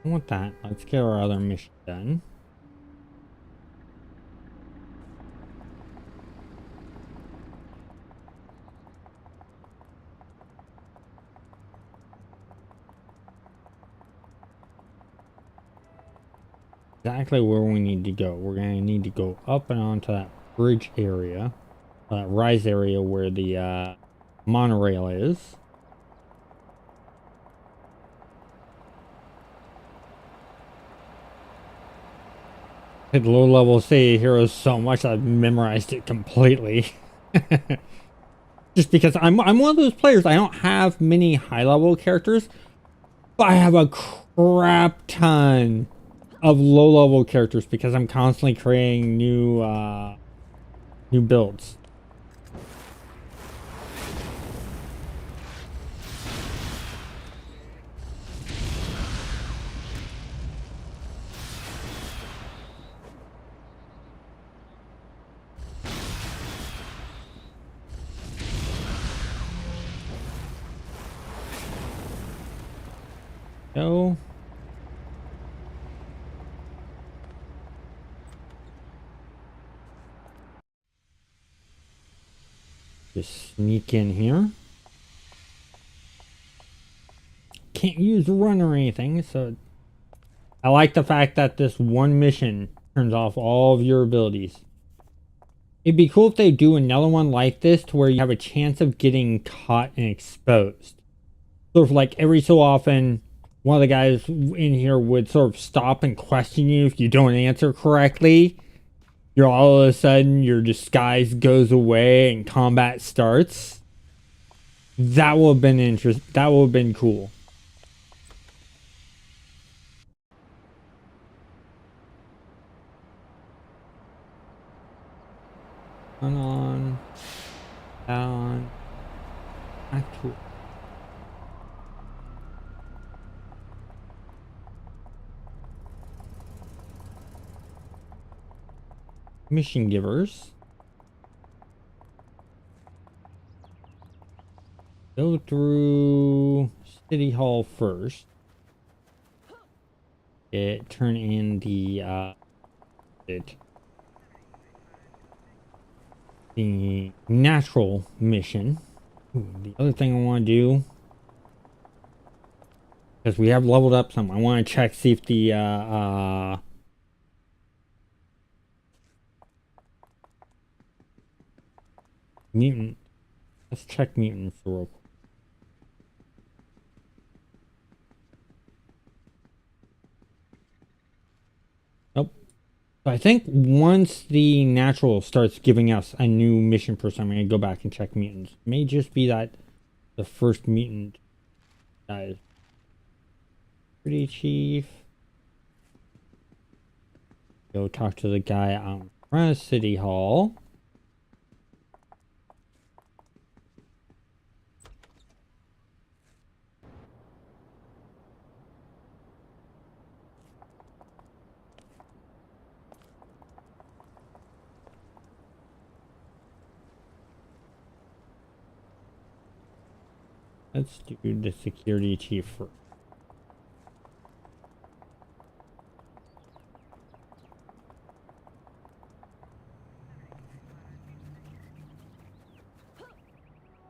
I want that. Let's get our other mission done. Exactly where we need to go. We're going to need to go up and onto that bridge area, rise area where the monorail is. Hit low level City of Heroes so much I've memorized it completely. Just because I'm one of those players. I don't have many high level characters, but I have a crap ton of low level characters because I'm constantly creating new builds. So just sneak in here. Can't use run or anything, so I like the fact that this one mission turns off all of your abilities. It'd be cool if they do another one like this to where you have a chance of getting caught and exposed. Sort of like every so often, one of the guys in here would sort of stop and question you if you don't answer correctly. You're all of a sudden, your disguise goes away and combat starts. That would have been interesting. That would have been cool. On. Cool. Mission givers. Go through City Hall first. Turn in the natural mission. Ooh, the other thing I want to do, because we have leveled up some, I want to check see if the mutant. Let's check mutants real quick. Nope. So I think once the natural starts giving us a new mission person, I'm going to go back and check mutants. It may just be that the first mutant dies. Pretty chief. Go talk to the guy out in front of City Hall. Let's do the security chief first.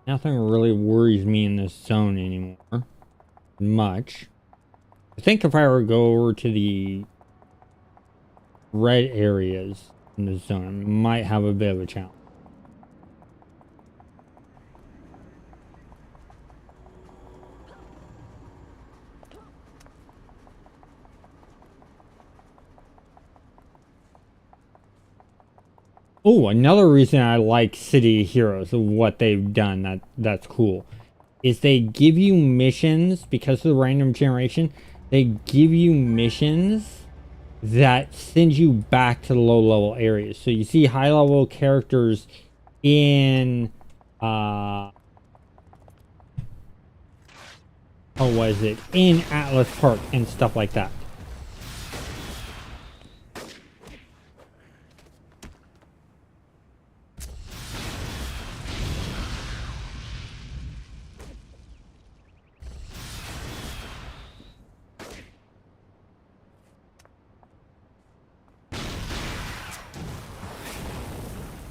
Nothing really worries me in this zone anymore. Much. I think if I were to go over to the red areas in the zone, I might have a bit of a challenge. Oh, another reason I like City of Heroes, what they've done that's cool, is they give you missions because of the random generation. They give you missions that send you back to the low level areas. So you see high level characters in how was it in Atlas Park and stuff like that.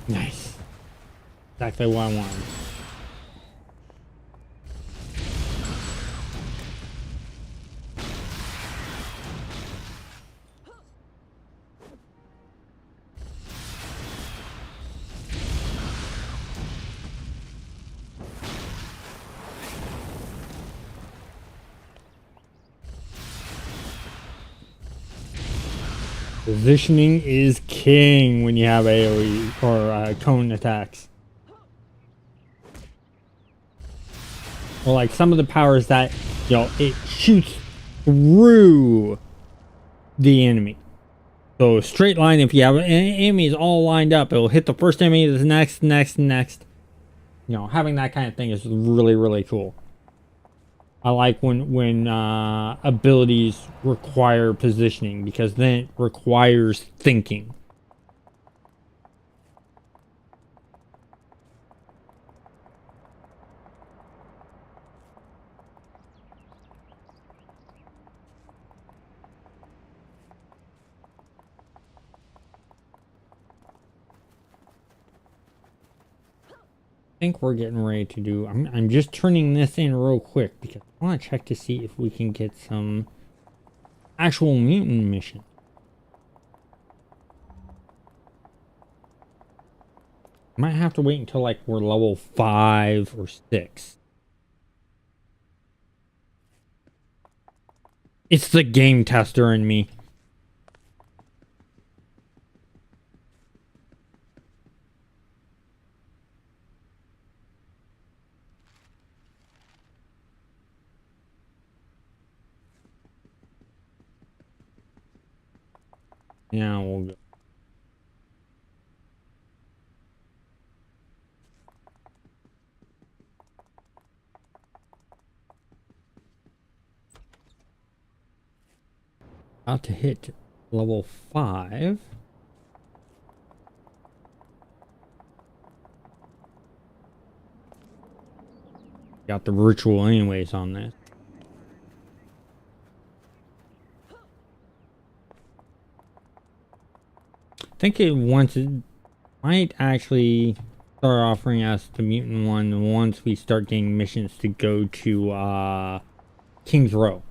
Nice. Exactly what I wanted. Positioning is king when you have AoE or cone attacks. Well, like some of the powers that, it shoots through the enemy. So straight line, if you have enemies all lined up, it'll hit the first enemy, the next. Having that kind of thing is really, really cool. I like when abilities require positioning, because then it requires thinking. I think we're getting ready to do. I'm just turning this in real quick because I want to check to see if we can get some actual mutant mission. Might have to wait until like we're level 5 or 6. It's the game tester in me. Yeah, we'll go. About to hit level 5. Got the ritual anyways on this. I think it might actually start offering us the mutant one once we start getting missions to go to King's Row.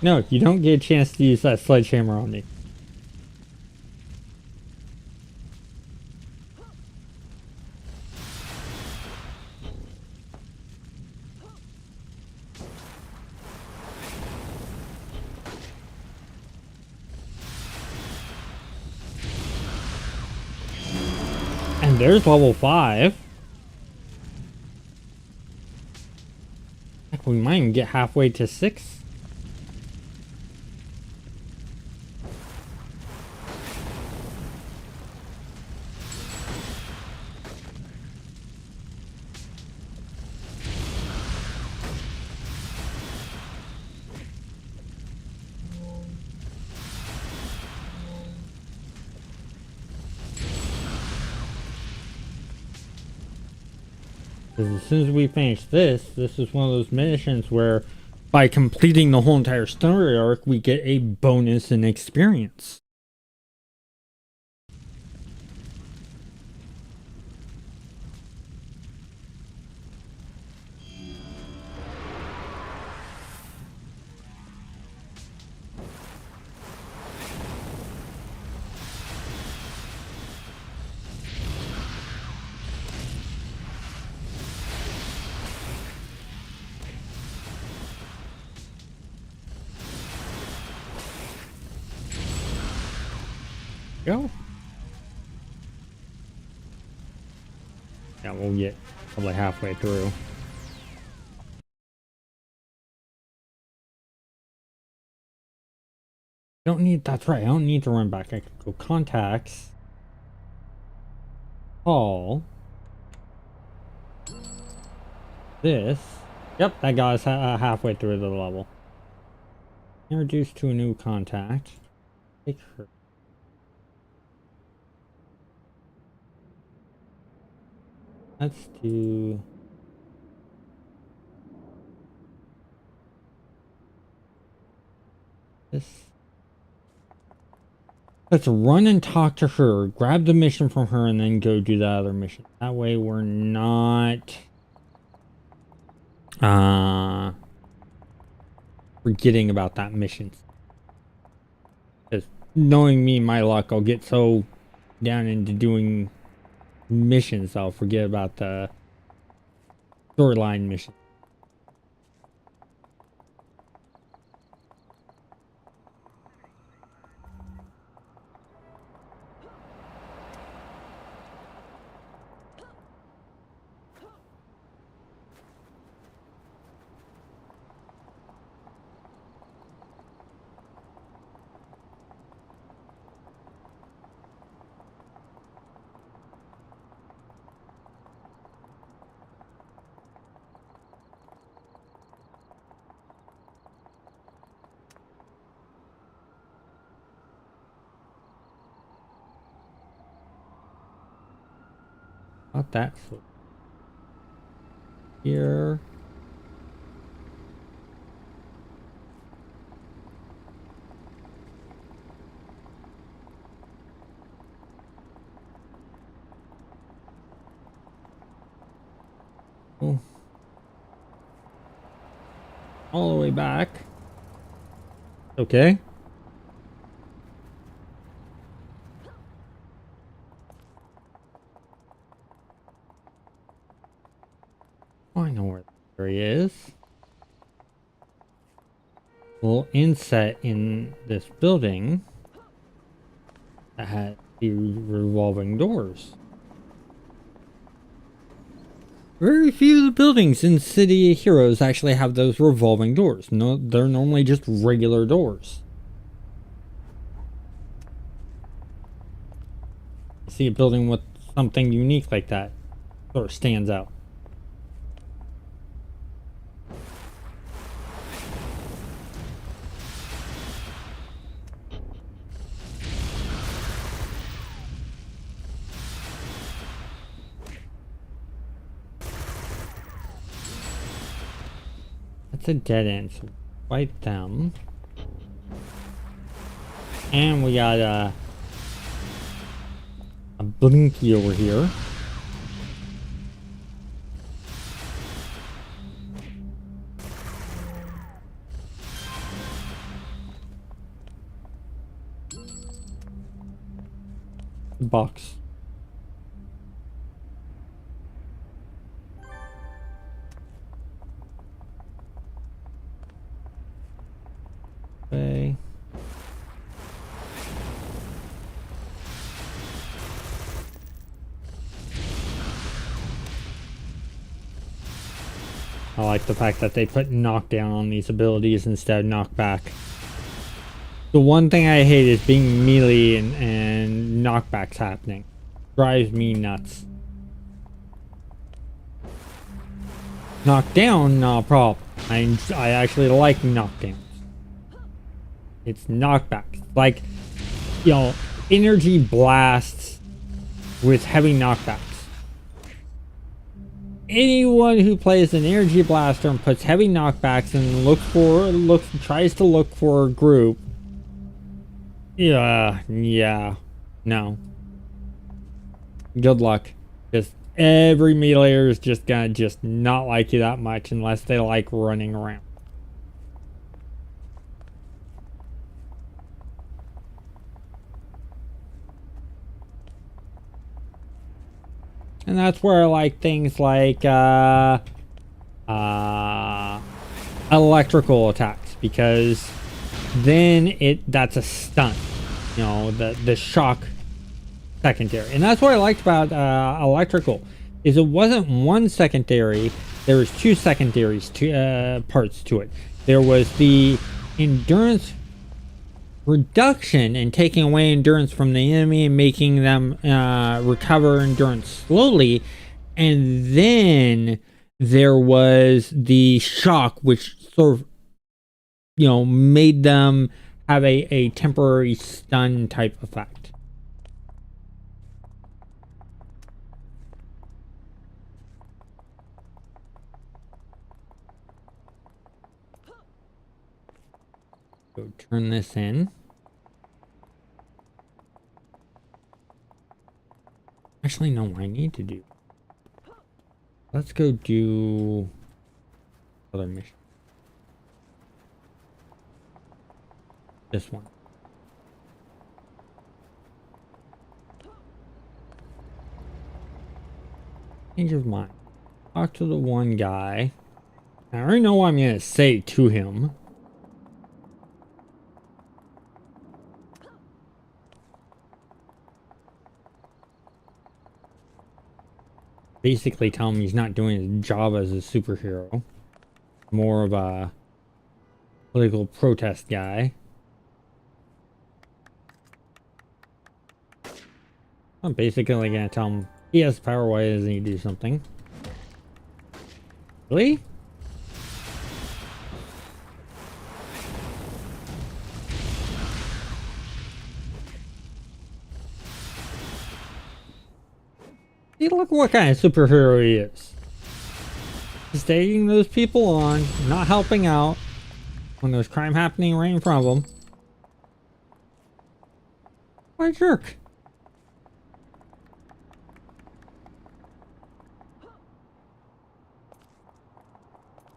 No, you don't get a chance to use that sledgehammer on me. And there's level 5. Heck, we might even get halfway to 6. As soon as we finish this is one of those missions where by completing the whole entire story arc, we get a bonus in experience. Go. Yeah, we'll get probably halfway through. Don't need, that's right, I don't need to run back. I could go contacts. Call. This. Yep, that got us halfway through the level. Introduced to a new contact. Take her. Let's do... this. Let's run and talk to her, grab the mission from her, and then go do the other mission. That way we're not forgetting about that mission. Because knowing me, my luck, I'll get so down into doing missions, I'll forget about the storyline mission. Not that slow. Here. Oh. All the way back. Okay. Oh, I know where he is. Little inset in this building that had the revolving doors. Very few of the buildings in City of Heroes actually have those revolving doors. No, they're normally just regular doors. See a building with something unique like that sort of stands out. That's a dead end, so fight them. And we got a Blinky over here. Box. Okay. I like the fact that they put knockdown on these abilities instead of knockback. The one thing I hate is being melee and knockbacks happening. Drives me nuts. Knockdown, not a problem. I actually like knockdowns. It's knockbacks. Like, you know, energy blasts with heavy knockbacks. Anyone who plays an energy blaster and puts heavy knockbacks and tries to look for a group. Yeah, no. Good luck. Just every meleeer is just gonna just not like you that much unless they like running around. And that's where I like things like electrical attacks, because then that's a stunt. you know, the shock secondary. And that's what I liked about electrical, is it wasn't one secondary. There was two secondaries to parts to it. There was the endurance reduction and taking away endurance from the enemy and making them recover endurance slowly, and then there was the shock, which sort of, you know, made them have a temporary stun type effect. So turn this in. Actually, no, I need to do. Let's go do other mission. This one. Change of mind. Talk to the one guy. I already know what I'm gonna say to him. Basically tell him he's not doing his job as a superhero. More of a political protest guy. I'm basically gonna tell him he has power, why doesn't he do something? Really? See, look what kind of superhero he is. He's taking those people on, not helping out when there's crime happening right in front of him. What a jerk.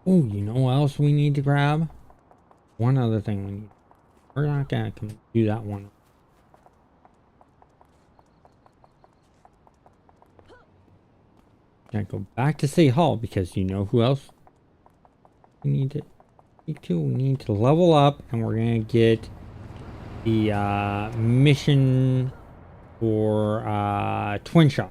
Oh, you know what else we need to grab? One other thing we need. We're not gonna do that one. Gonna go back to City Hall because you know who else we need to speak to? We need to level up, and we're gonna get the mission for Twin Shot.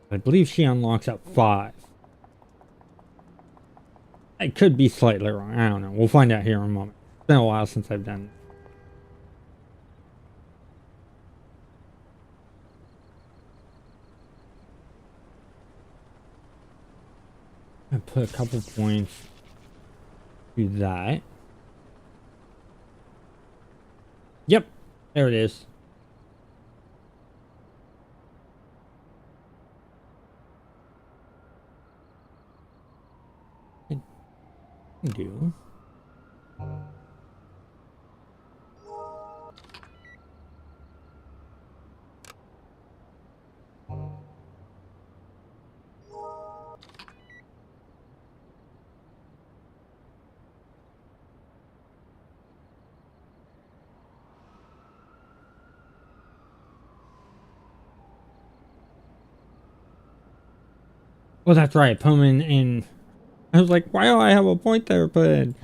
I believe she unlocks at 5. I could be slightly wrong. I don't know. We'll find out here in a moment. It's been a while since I've done it. I put a couple points to that. Yep, there it is. I do. Well, that's right. Pullman and I was like, why do I have a point there? But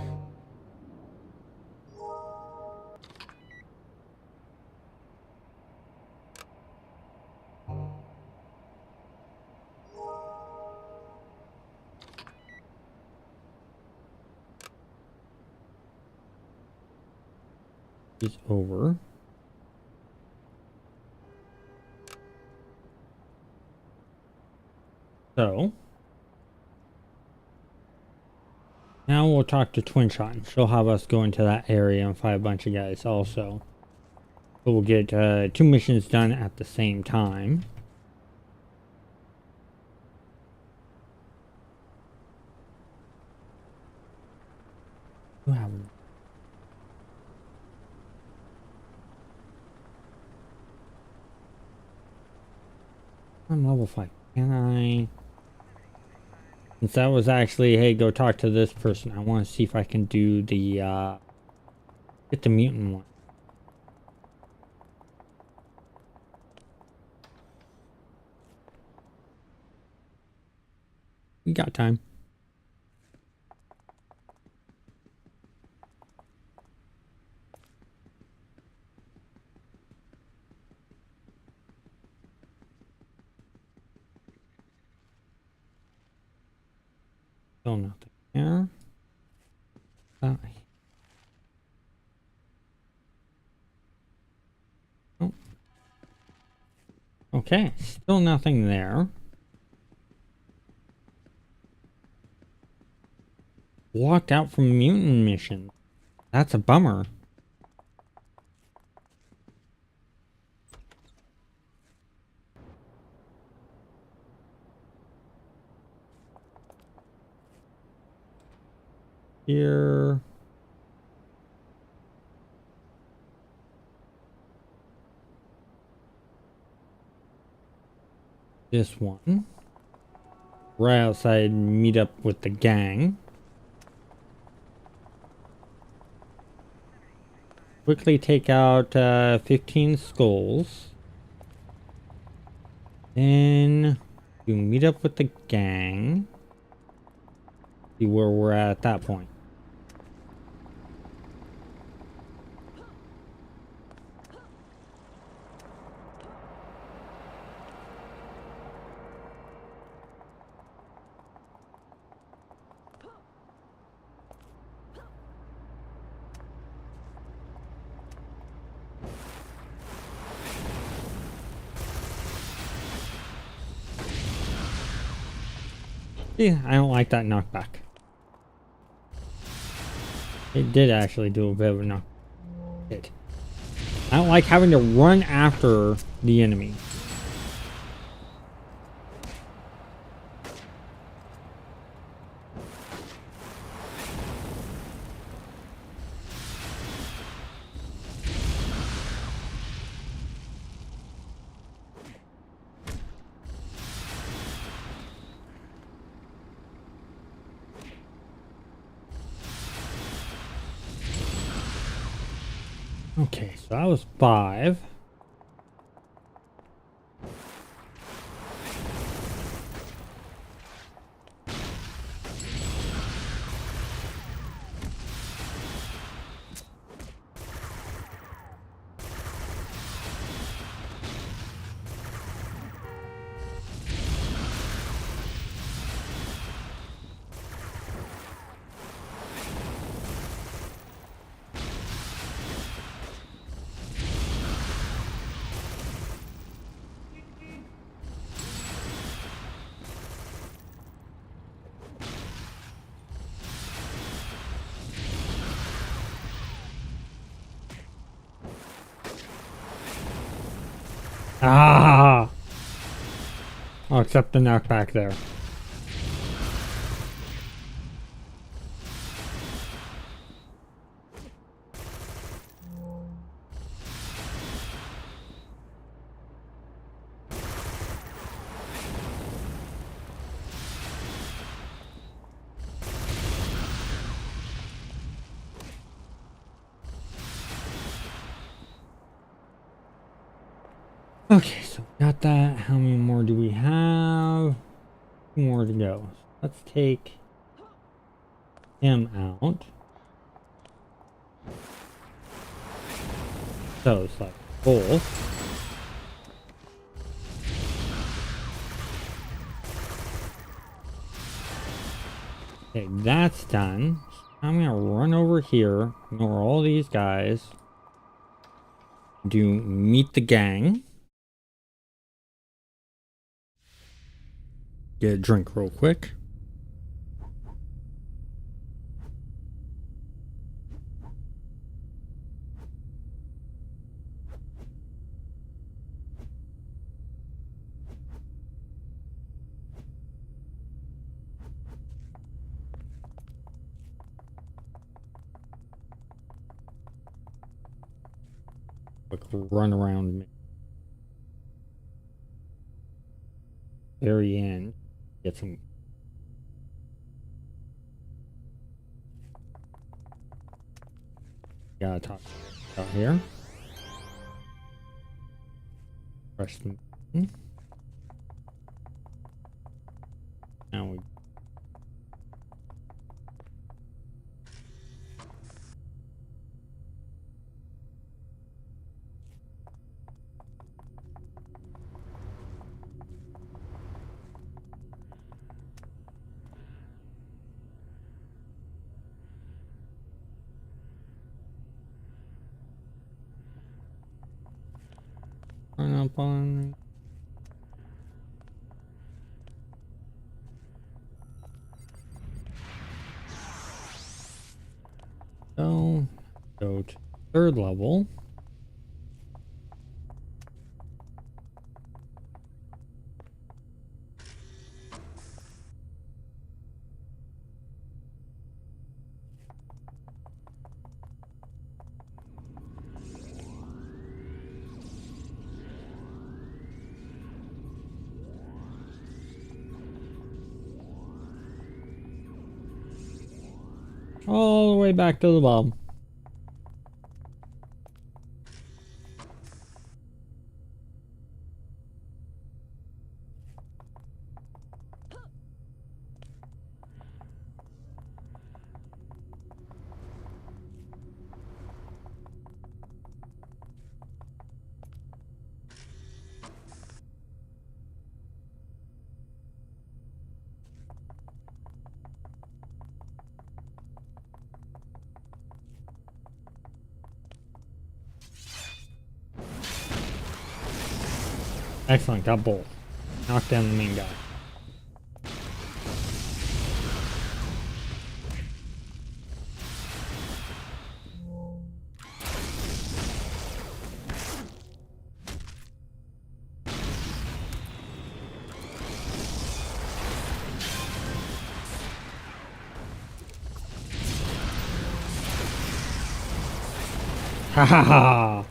it's over. So now we'll talk to Twin Shot, and she'll have us go into that area and fight a bunch of guys also. So we'll get 2 missions done at the same time. Who have them? I'm level 5. Can I? Since that was actually, hey, go talk to this person. I want to see if I can do the get the mutant one. We got time. Still nothing there. Oh. Okay, still nothing there. Walked out from mutant mission. That's a bummer. Here. This one. Right outside, meet up with the gang. Quickly take out 15 skulls. Then you meet up with the gang. See where we're at that point. Yeah, I don't like that knockback. It did actually do a bit of a knock. I don't like having to run after the enemy. Okay, so that was 5. Ah! I'll accept the knockback there. Okay, so got that. How many more do we have? 2 more to go. Let's take him out. So it's like both. Okay, that's done. I'm gonna run over here, ignore all these guys. Do meet the gang. Get a drink real quick. Quick run around very end. Get some. Gotta talk out here. Press them. Now we. Run up on me. So, go to third level. All the way back to the bottom. Excellent, got both. Knock down the main guy. Ha ha ha!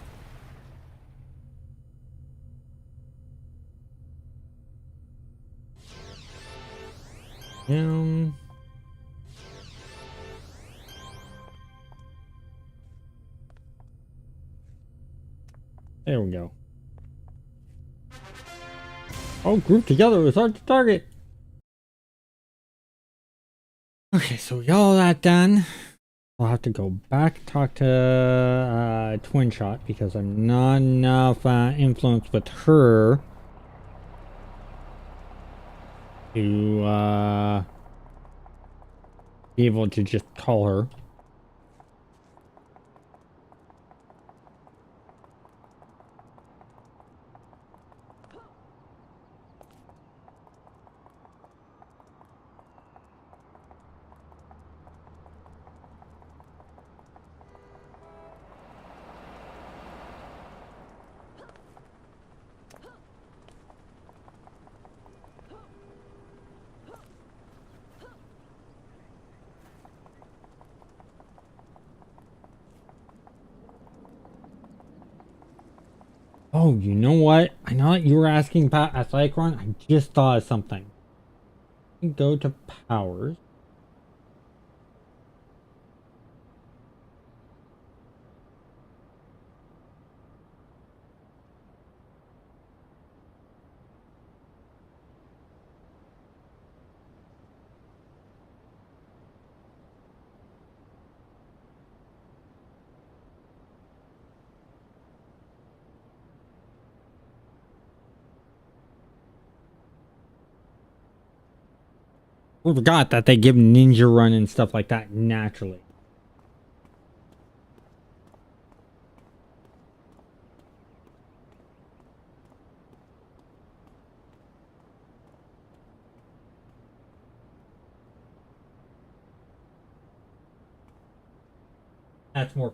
There we go. Oh, grouped together is hard to target. Okay, so we got all that done. I'll have to go back, talk to Twin Shot because I'm not enough influence with her to be able to just call her. Oh, you know what? I know that you were asking about athletic run. I just thought of something. Go to powers. I forgot that they give ninja run and stuff like that naturally. That's more.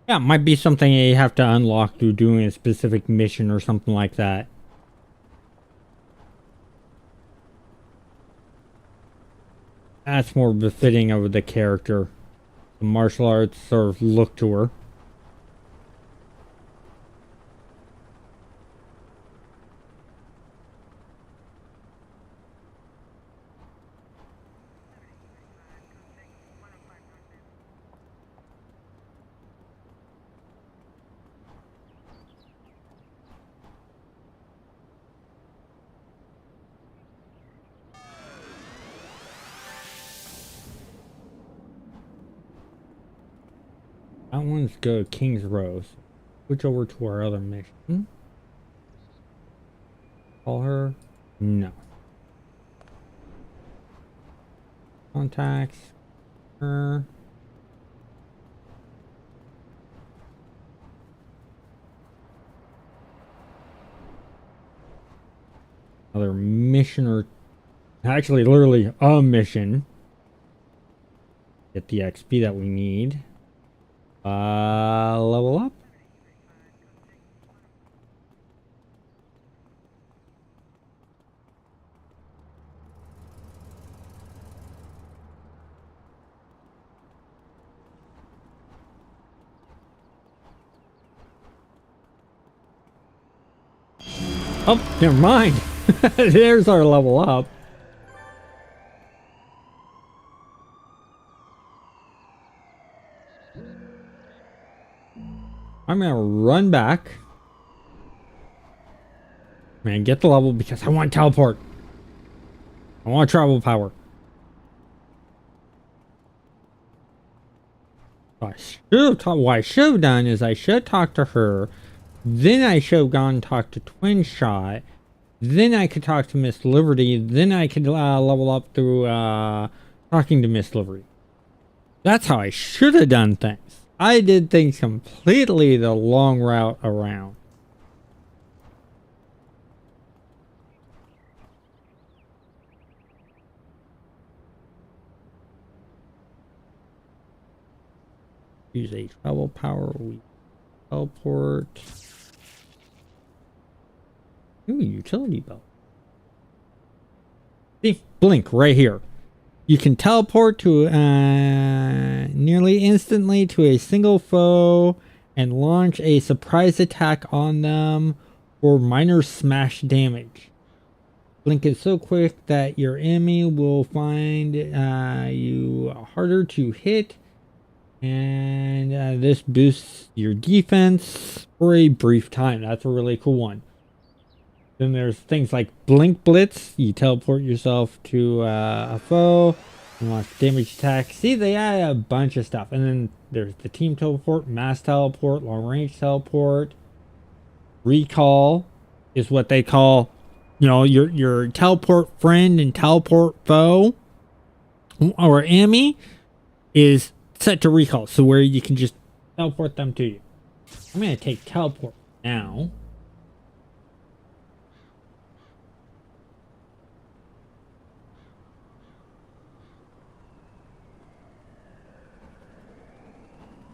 Yeah, it might be something you have to unlock through doing a specific mission or something like that. That's more befitting of the character. The martial arts sort of look to her. That one's good. King's Rose. Switch over to our other mission. Call her. No. Contacts. Her. Another mission, or actually literally a mission. Get the XP that we need. Level up. Oh, never mind. There's our level up. I'm gonna run back. Man, get the level because I want teleport. I want travel power. What I should have done is I should talk to her. Then I should have gone and talked to Twin Shot. Then I could talk to Miss Liberty. Then I could level up through talking to Miss Liberty. That's how I should have done things. I did things completely the long route around. Use a travel power. We teleport. Ooh, utility belt. See, blink right here. You can teleport to nearly instantly to a single foe and launch a surprise attack on them for minor smash damage. Blink is so quick that your enemy will find you harder to hit, and this boosts your defense for a brief time. That's a really cool one. Then there's things like Blink Blitz. You teleport yourself to a foe and launch damage attack. See, they add a bunch of stuff. And then there's the team teleport, mass teleport, long range teleport. Recall is what they call, your teleport friend and teleport foe or enemy is set to recall. So where you can just teleport them to you. I'm going to take teleport now.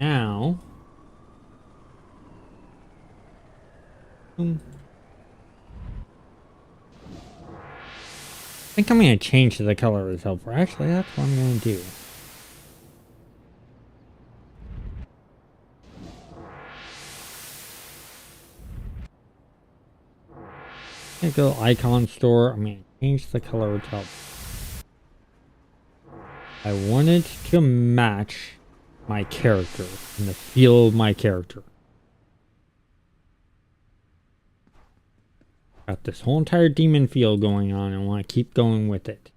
Now, I think I'm going to change the color of the teleport. Actually, that's what I'm going to do. I'm going to go icon store. I'm going to change the color of the teleport. I want it to match my character and the feel of my character. Got this whole entire demon feel going on and I want to keep going with it.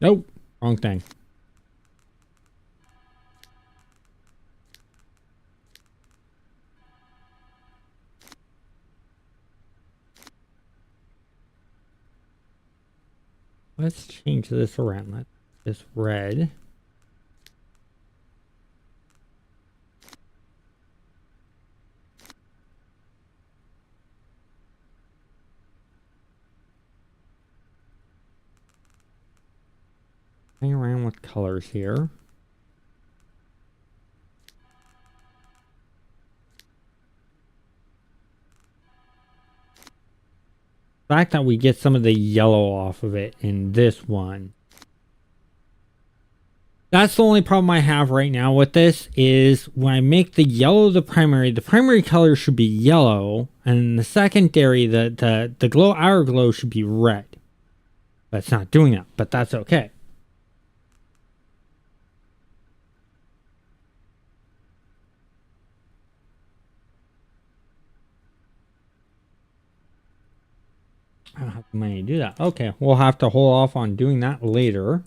Nope, wrong thing. Let's change this around. Let's this red. Playing around with colors here. The fact that we get some of the yellow off of it in this one That's the only problem I have right now with this is when I make the yellow the primary color should be yellow, and the secondary, the glow, outer glow should be red. But it's not doing that, but that's okay. I don't have the money to do that. Okay, we'll have to hold off on doing that later.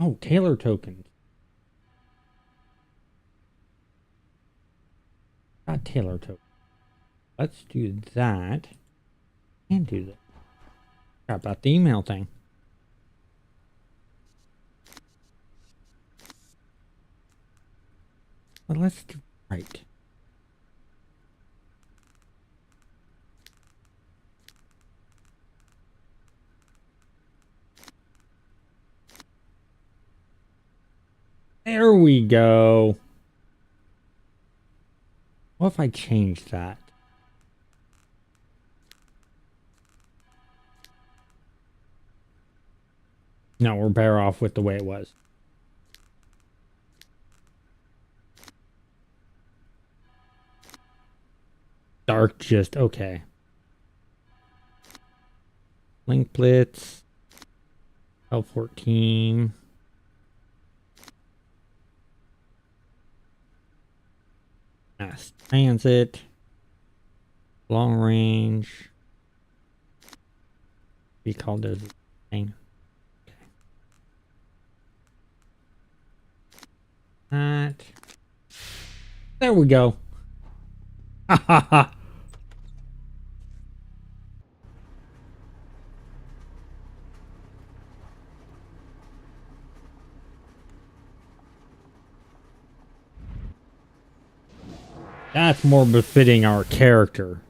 Oh, Taylor tokens. Got Taylor tokens. Let's do that. And do that. How about the email thing? Well, let's do right. There we go. What if I change that? No, we're better off with the way it was. Dark just okay. Link Blitz. L14. Mass Transit. Long range. Be called as a thing. That. There we go. Ha ha ha. That's more befitting our character.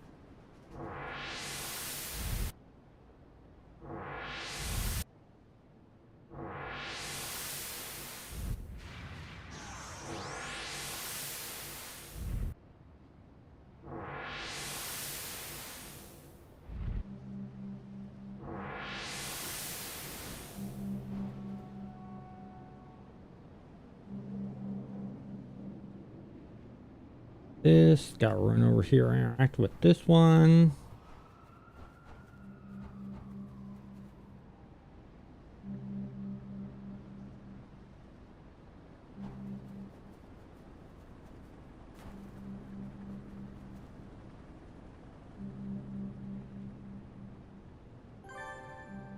This, gotta run over here and interact with this one.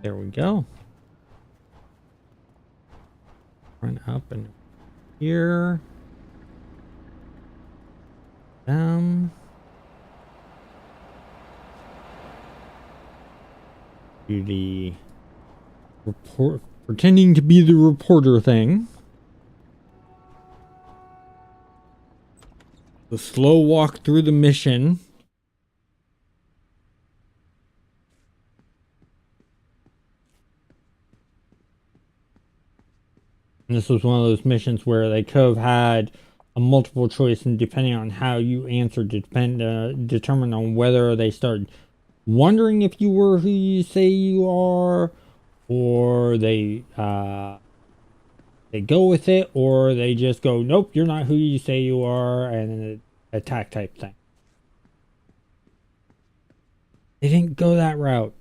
There we go. Run up and here. Do the report, pretending to be the reporter thing. The slow walk through the mission. And this was one of those missions where they could have had a multiple choice, and depending on how you answered, determine on whether they start wondering if you were who you say you are, or they go with it, or they just go, nope, you're not who you say you are, and an attack type thing. They didn't go that route.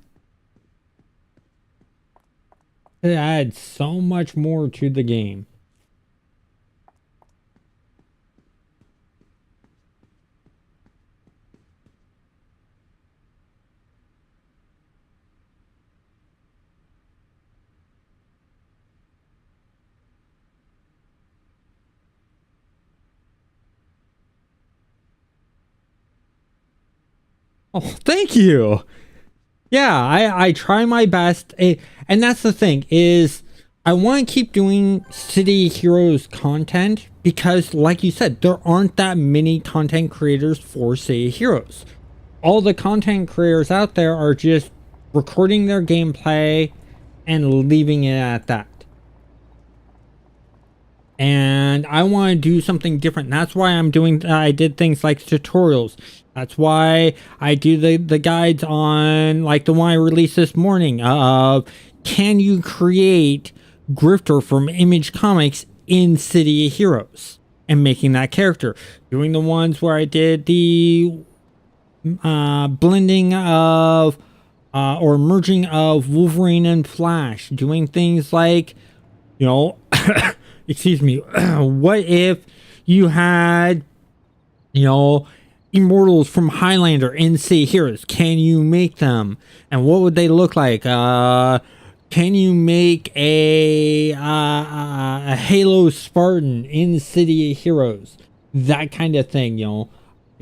It adds so much more to the game. Oh, thank you. Yeah, I try my best. And that's the thing is I want to keep doing City Heroes content because, like you said, there aren't that many content creators for City Heroes. All the content creators out there are just recording their gameplay and leaving it at that. and I want to do something different. That's why I did things like tutorials. That's why I do the guides on, like the one I released this morning of can you create Grifter from Image Comics in City of Heroes and making that character. Doing the ones where I did the blending of or merging of Wolverine and Flash. Doing things like, you know, excuse me, what if you had, you know, Immortals from Highlander in City Heroes? Can you make them? And what would they look like? Can you make a Halo Spartan in City of Heroes? That kind of thing, you know,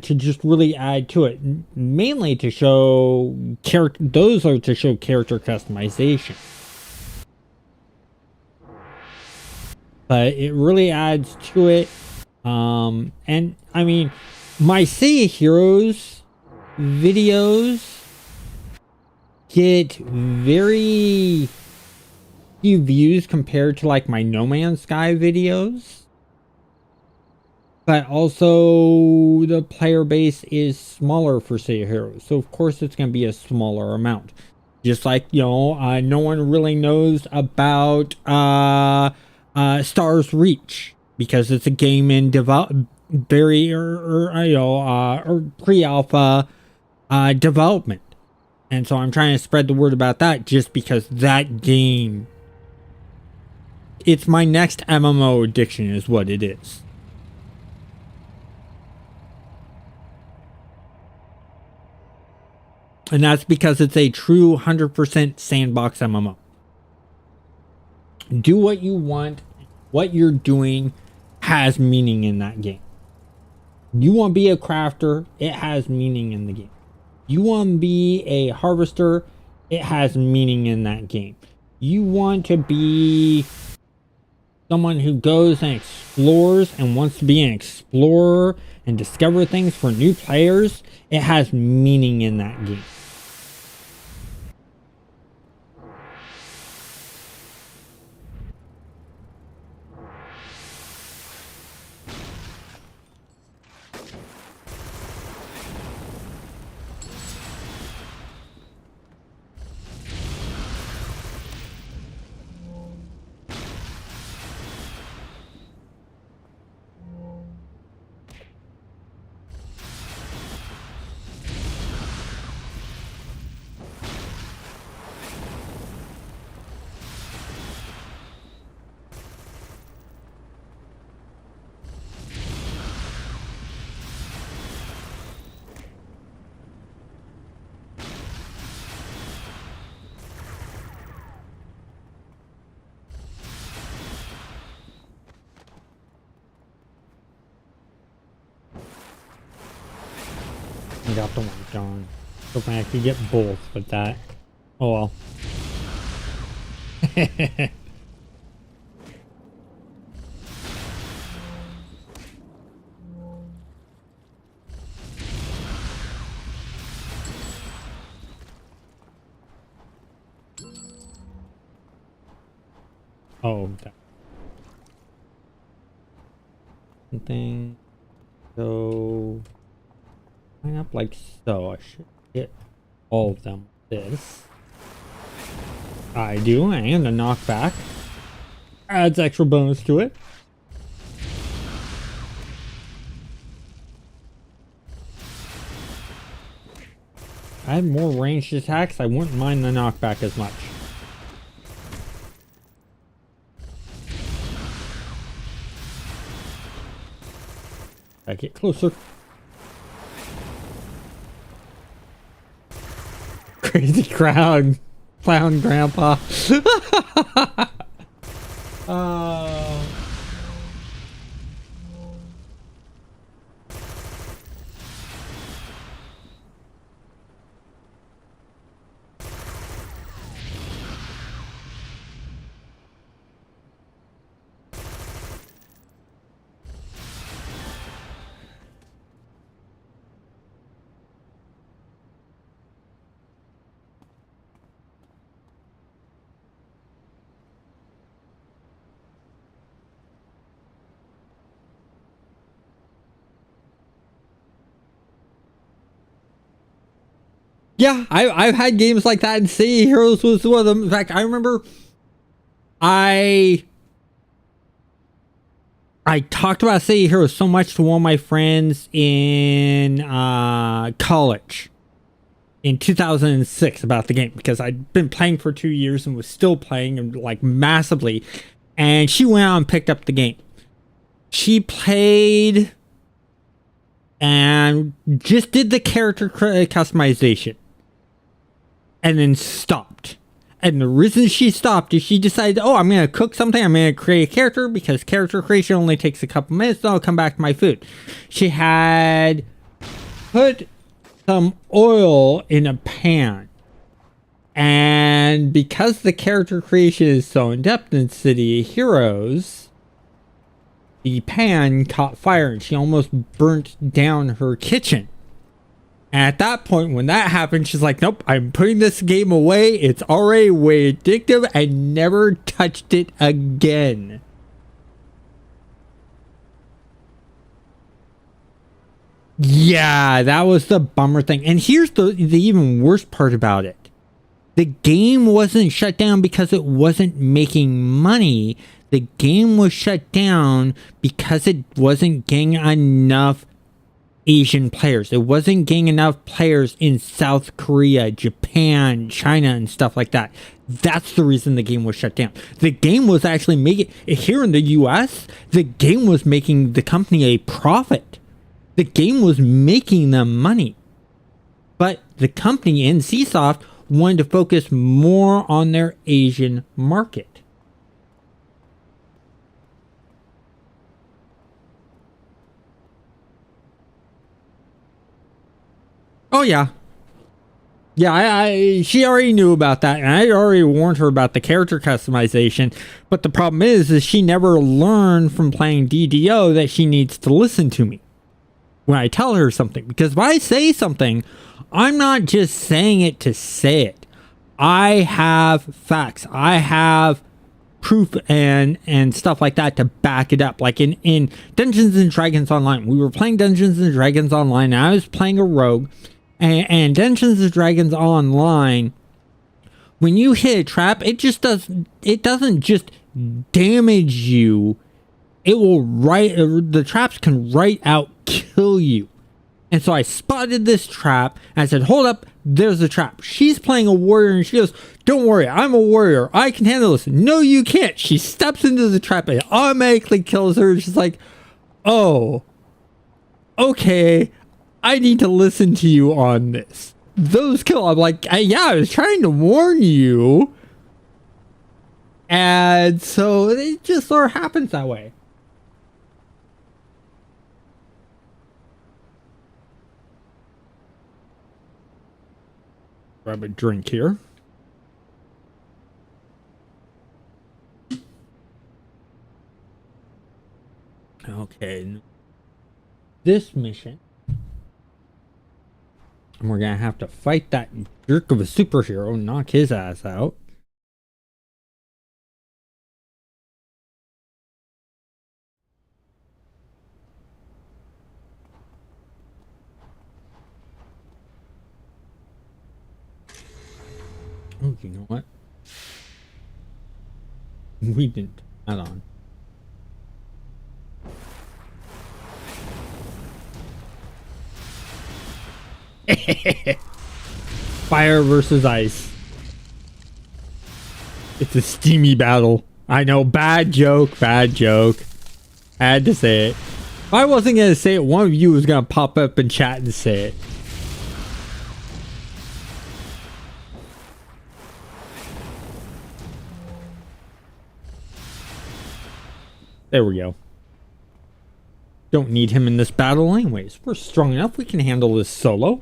to just really add to it. Mainly to show character, those are to show character customization. But it really adds to it. And I mean, my City of Heroes videos get very few views compared to like my No Man's Sky videos. But also the player base is smaller for City of Heroes. So of course it's going to be a smaller amount. Just like, you know, no one really knows about Stars Reach because it's a game in very or pre-alpha development. And so I'm trying to spread the word about that just because that game, it's my next MMO addiction is what it is. And that's because it's a true 100% sandbox MMO. Do what you want. What you're doing has meaning in that game. You want to be a crafter, it has meaning in the game. You want to be a harvester, it has meaning in that game. You want to be someone who goes and explores and wants to be an explorer and discover things for new players, it has meaning in that game. I got the one gone. Hoping I could get both with that. Oh well. Oh, that something. So line up like so. I should get all of them with this. I do, and a knockback adds extra bonus to it. If I had more ranged attacks, I wouldn't mind the knockback as much. I get closer. Crazy crowd. Clown grandpa. Yeah, I've had games like that, and City of Heroes was one of them. In fact, I remember I I talked about City of Heroes so much to one of my friends in college in 2006 about the game, because I'd been playing for 2 years and was still playing, and like massively. And she went out and picked up the game. She played and just did the character customization and then stopped. And the reason she stopped is she decided, oh, I'm going to cook something. I'm going to create a character, because character creation only takes a couple minutes. Then I'll come back to my food. She had put some oil in a pan. And because the character creation is so in-depth in City of Heroes, the pan caught fire and she almost burnt down her kitchen. And at that point, when that happened, she's like, nope, I'm putting this game away. It's already way addictive. I never touched it again. Yeah, that was the bummer thing. And here's the even worse part about it. The game wasn't shut down because it wasn't making money. The game was shut down because it wasn't getting enough Asian players. It wasn't getting enough players in South Korea, Japan, China, and stuff like that. That's the reason the game was shut down. The game was actually making, here in the US, the game was making the company a profit. The game was making them money. But the company, NCSoft, wanted to focus more on their Asian market. Oh yeah. Yeah, she already knew about that, and I already warned her about the character customization. But the problem is she never learned from playing DDO that she needs to listen to me when I tell her something. Because if I say something, I'm not just saying it to say it. I have facts. I have proof and stuff like that to back it up. Like in Dungeons and Dragons Online, we were playing Dungeons and Dragons Online, and I was playing a rogue. And Dungeons and Dragons Online, when you hit a trap, it doesn't just damage you. It will the traps can right out kill you. And so I spotted this trap, and I said, hold up, there's a trap. She's playing a warrior, and she goes, don't worry, I'm a warrior. I can handle this. No, you can't. She steps into the trap, and it automatically kills her. She's like, oh, okay, I need to listen to you on this. Those kill. I'm like, yeah, I was trying to warn you. And so it just sort of happens that way. Grab a drink here. Okay. This mission. And we're gonna have to fight that jerk of a superhero, knock his ass out. Oh, you know what? We didn't add on. Fire versus ice. It's a steamy battle. I know, bad joke, bad joke. I had to say it. If I wasn't gonna say it, one of you was gonna pop up in chat and say it. There we go. Don't need him in this battle anyways. We're strong enough. We can handle this solo.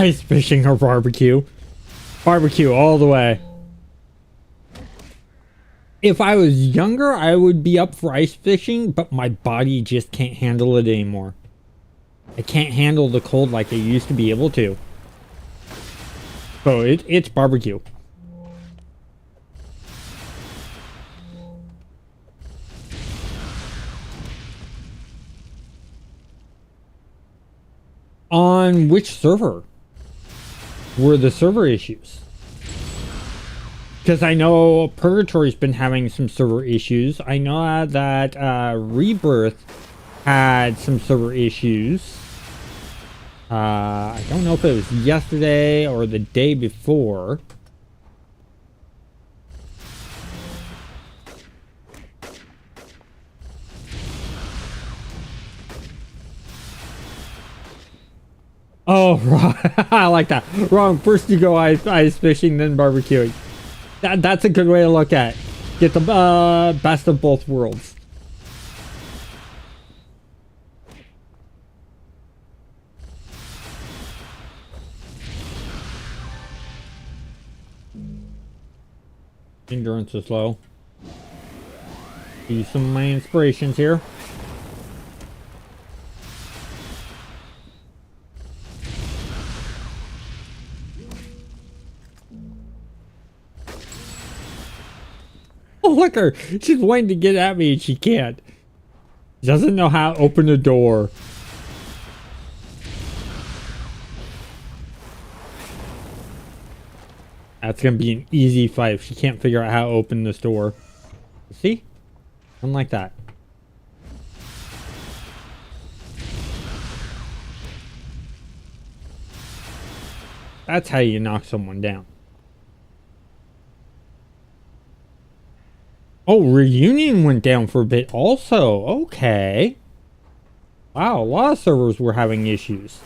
Ice fishing or barbecue. Barbecue all the way. If I was younger, I would be up for ice fishing, but my body just can't handle it anymore. I can't handle the cold like I used to be able to. So it's barbecue. On which server were the server issues? Because I know Purgatory's been having some server issues. I know that Rebirth had some server issues. I don't know if it was yesterday or the day before. Oh, right. I like that. Wrong. First you go ice fishing, then barbecuing. That's a good way to look at it. Get the best of both worlds. Endurance is low. Use some of my inspirations here. Oh, look her. She's waiting to get at me and she can't. She doesn't know how to open the door. That's going to be an easy fight if she can't figure out how to open this door. See? Unlike that. That's how you knock someone down. Oh, Reunion went down for a bit also. Okay. Wow, a lot of servers were having issues.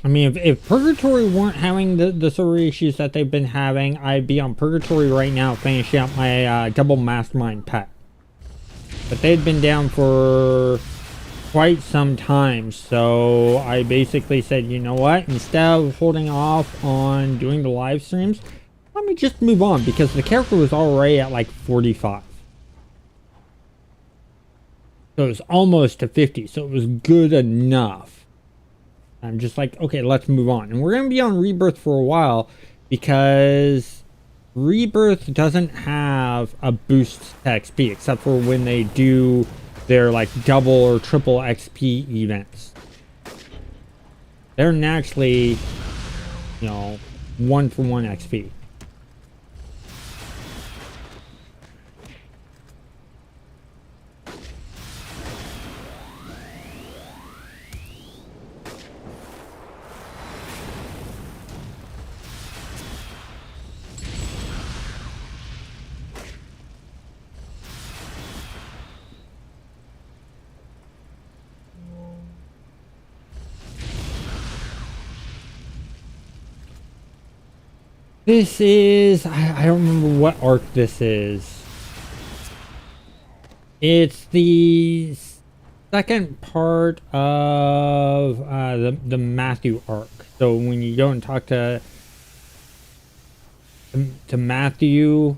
I mean, if Purgatory weren't having the server issues that they've been having, I'd be on Purgatory right now finishing up my double mastermind pet. But they'd been down for quite some time, so I basically said, you know what, instead of holding off on doing the live streams, let me just move on, because the character was already at like 45. So it was almost to 50, so it was good enough. I'm just like, okay, let's move on. And we're going to be on Rebirth for a while, because Rebirth doesn't have a boost to XP, except for when they do their like double or triple XP events. They're naturally, you know, 1-for-1 XP. This is, I don't remember what arc this is. It's the second part of the Matthew arc. So when you go and talk to Matthew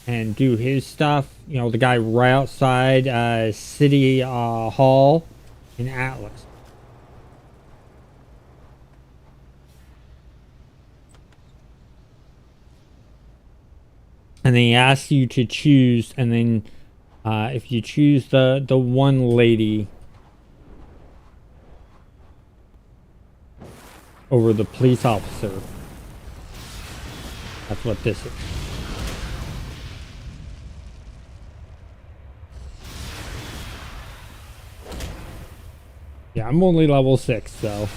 and do his stuff, you know, the guy right outside City Hall in Atlas. And then he asks you to choose, and then if you choose the one lady over the police officer, that's what this is. Yeah, I'm only level 6, so.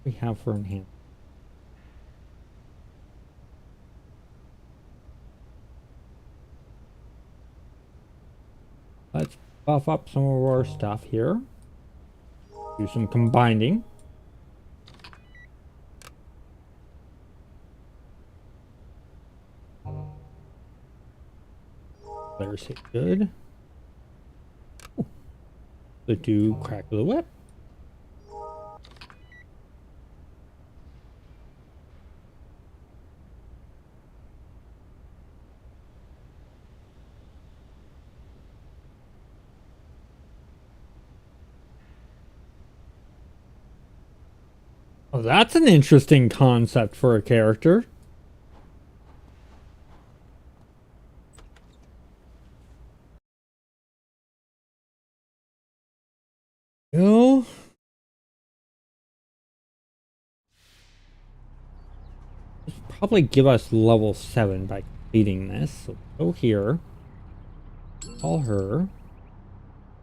We have for enhance. Let's buff up some of our stuff here. Do some combining. Players hit good. The do crack of the whip. Oh, that's an interesting concept for a character. Go. Probably give us level 7 by completing this. So go here. Call her.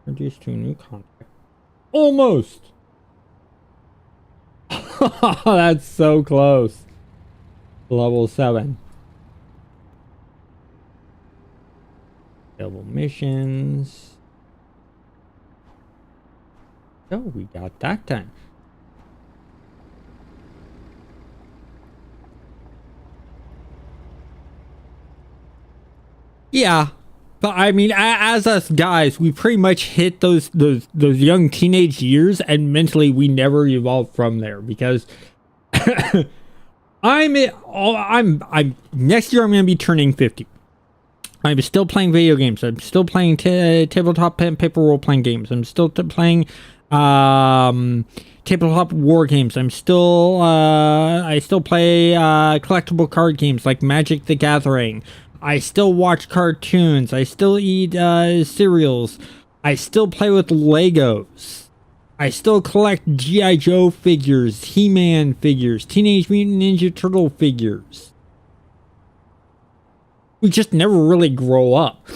Introduce to a new contact. Almost! That's so close. Level 7. Double missions. Oh, we got that done. Yeah, but I mean, as us guys, we pretty much hit those young teenage years, and mentally we never evolved from there because I'm next year I'm going to be turning 50. I'm still playing video games. I'm still playing tabletop pen paper role playing games. I'm still playing tabletop war games. I still play collectible card games like Magic the Gathering. I still watch cartoons. I still eat cereals. I still play with Legos. I still collect G.I. Joe figures, He-Man figures, Teenage Mutant Ninja Turtle figures. We just never really grow up.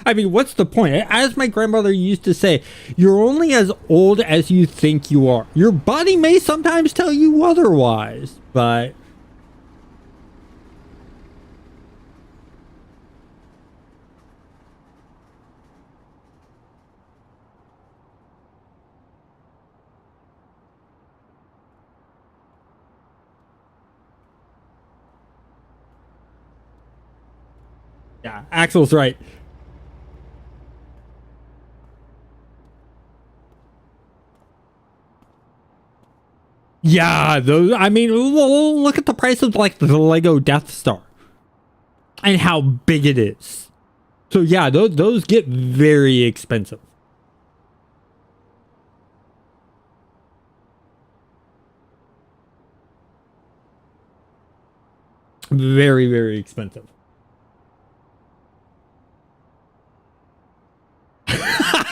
I mean, what's the point? As my grandmother used to say, you're only as old as you think you are. Your body may sometimes tell you otherwise, but... yeah, Axel's right. Yeah, those. I mean, look at the price of like the Lego Death Star, and how big it is. So yeah, those get very expensive. Very, very expensive.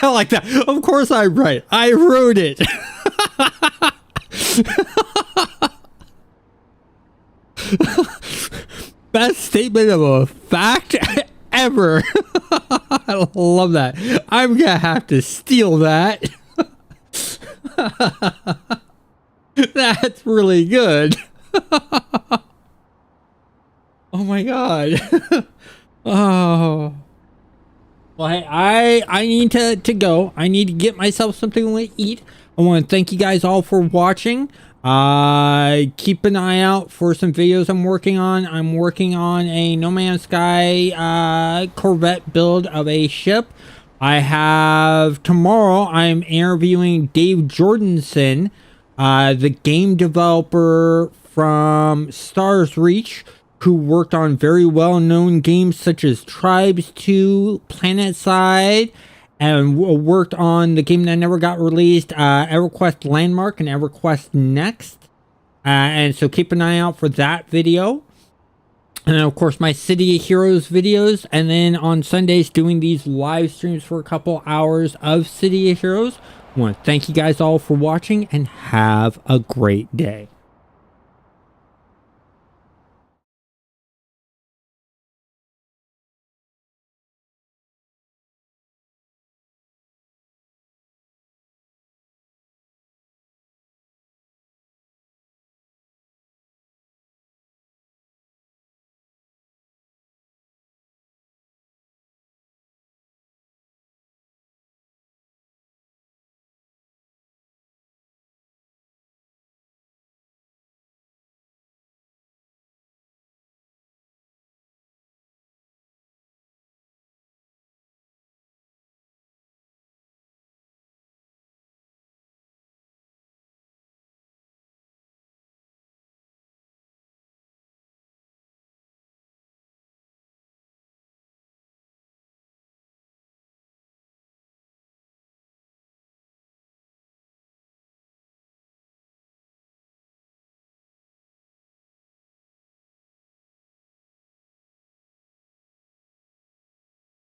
I like that. Of course I'm right. I wrote it. Best statement of a fact ever. I love that. I'm gonna have to steal that. That's really good. Oh my god. Oh. Well, hey, I need to go. I need to get myself something to eat. I want to thank you guys all for watching. Keep an eye out for some videos I'm working on. I'm working on a No Man's Sky Corvette build of a ship. I have tomorrow. I'm interviewing Dave Jordanson, the game developer from Stars Reach, who worked on very well-known games such as Tribes 2, PlanetSide, and worked on the game that never got released, EverQuest Landmark and EverQuest Next. And so keep an eye out for that video. And then, of course, my City of Heroes videos. And then on Sundays, doing these live streams for a couple hours of City of Heroes. I want to thank you guys all for watching and have a great day.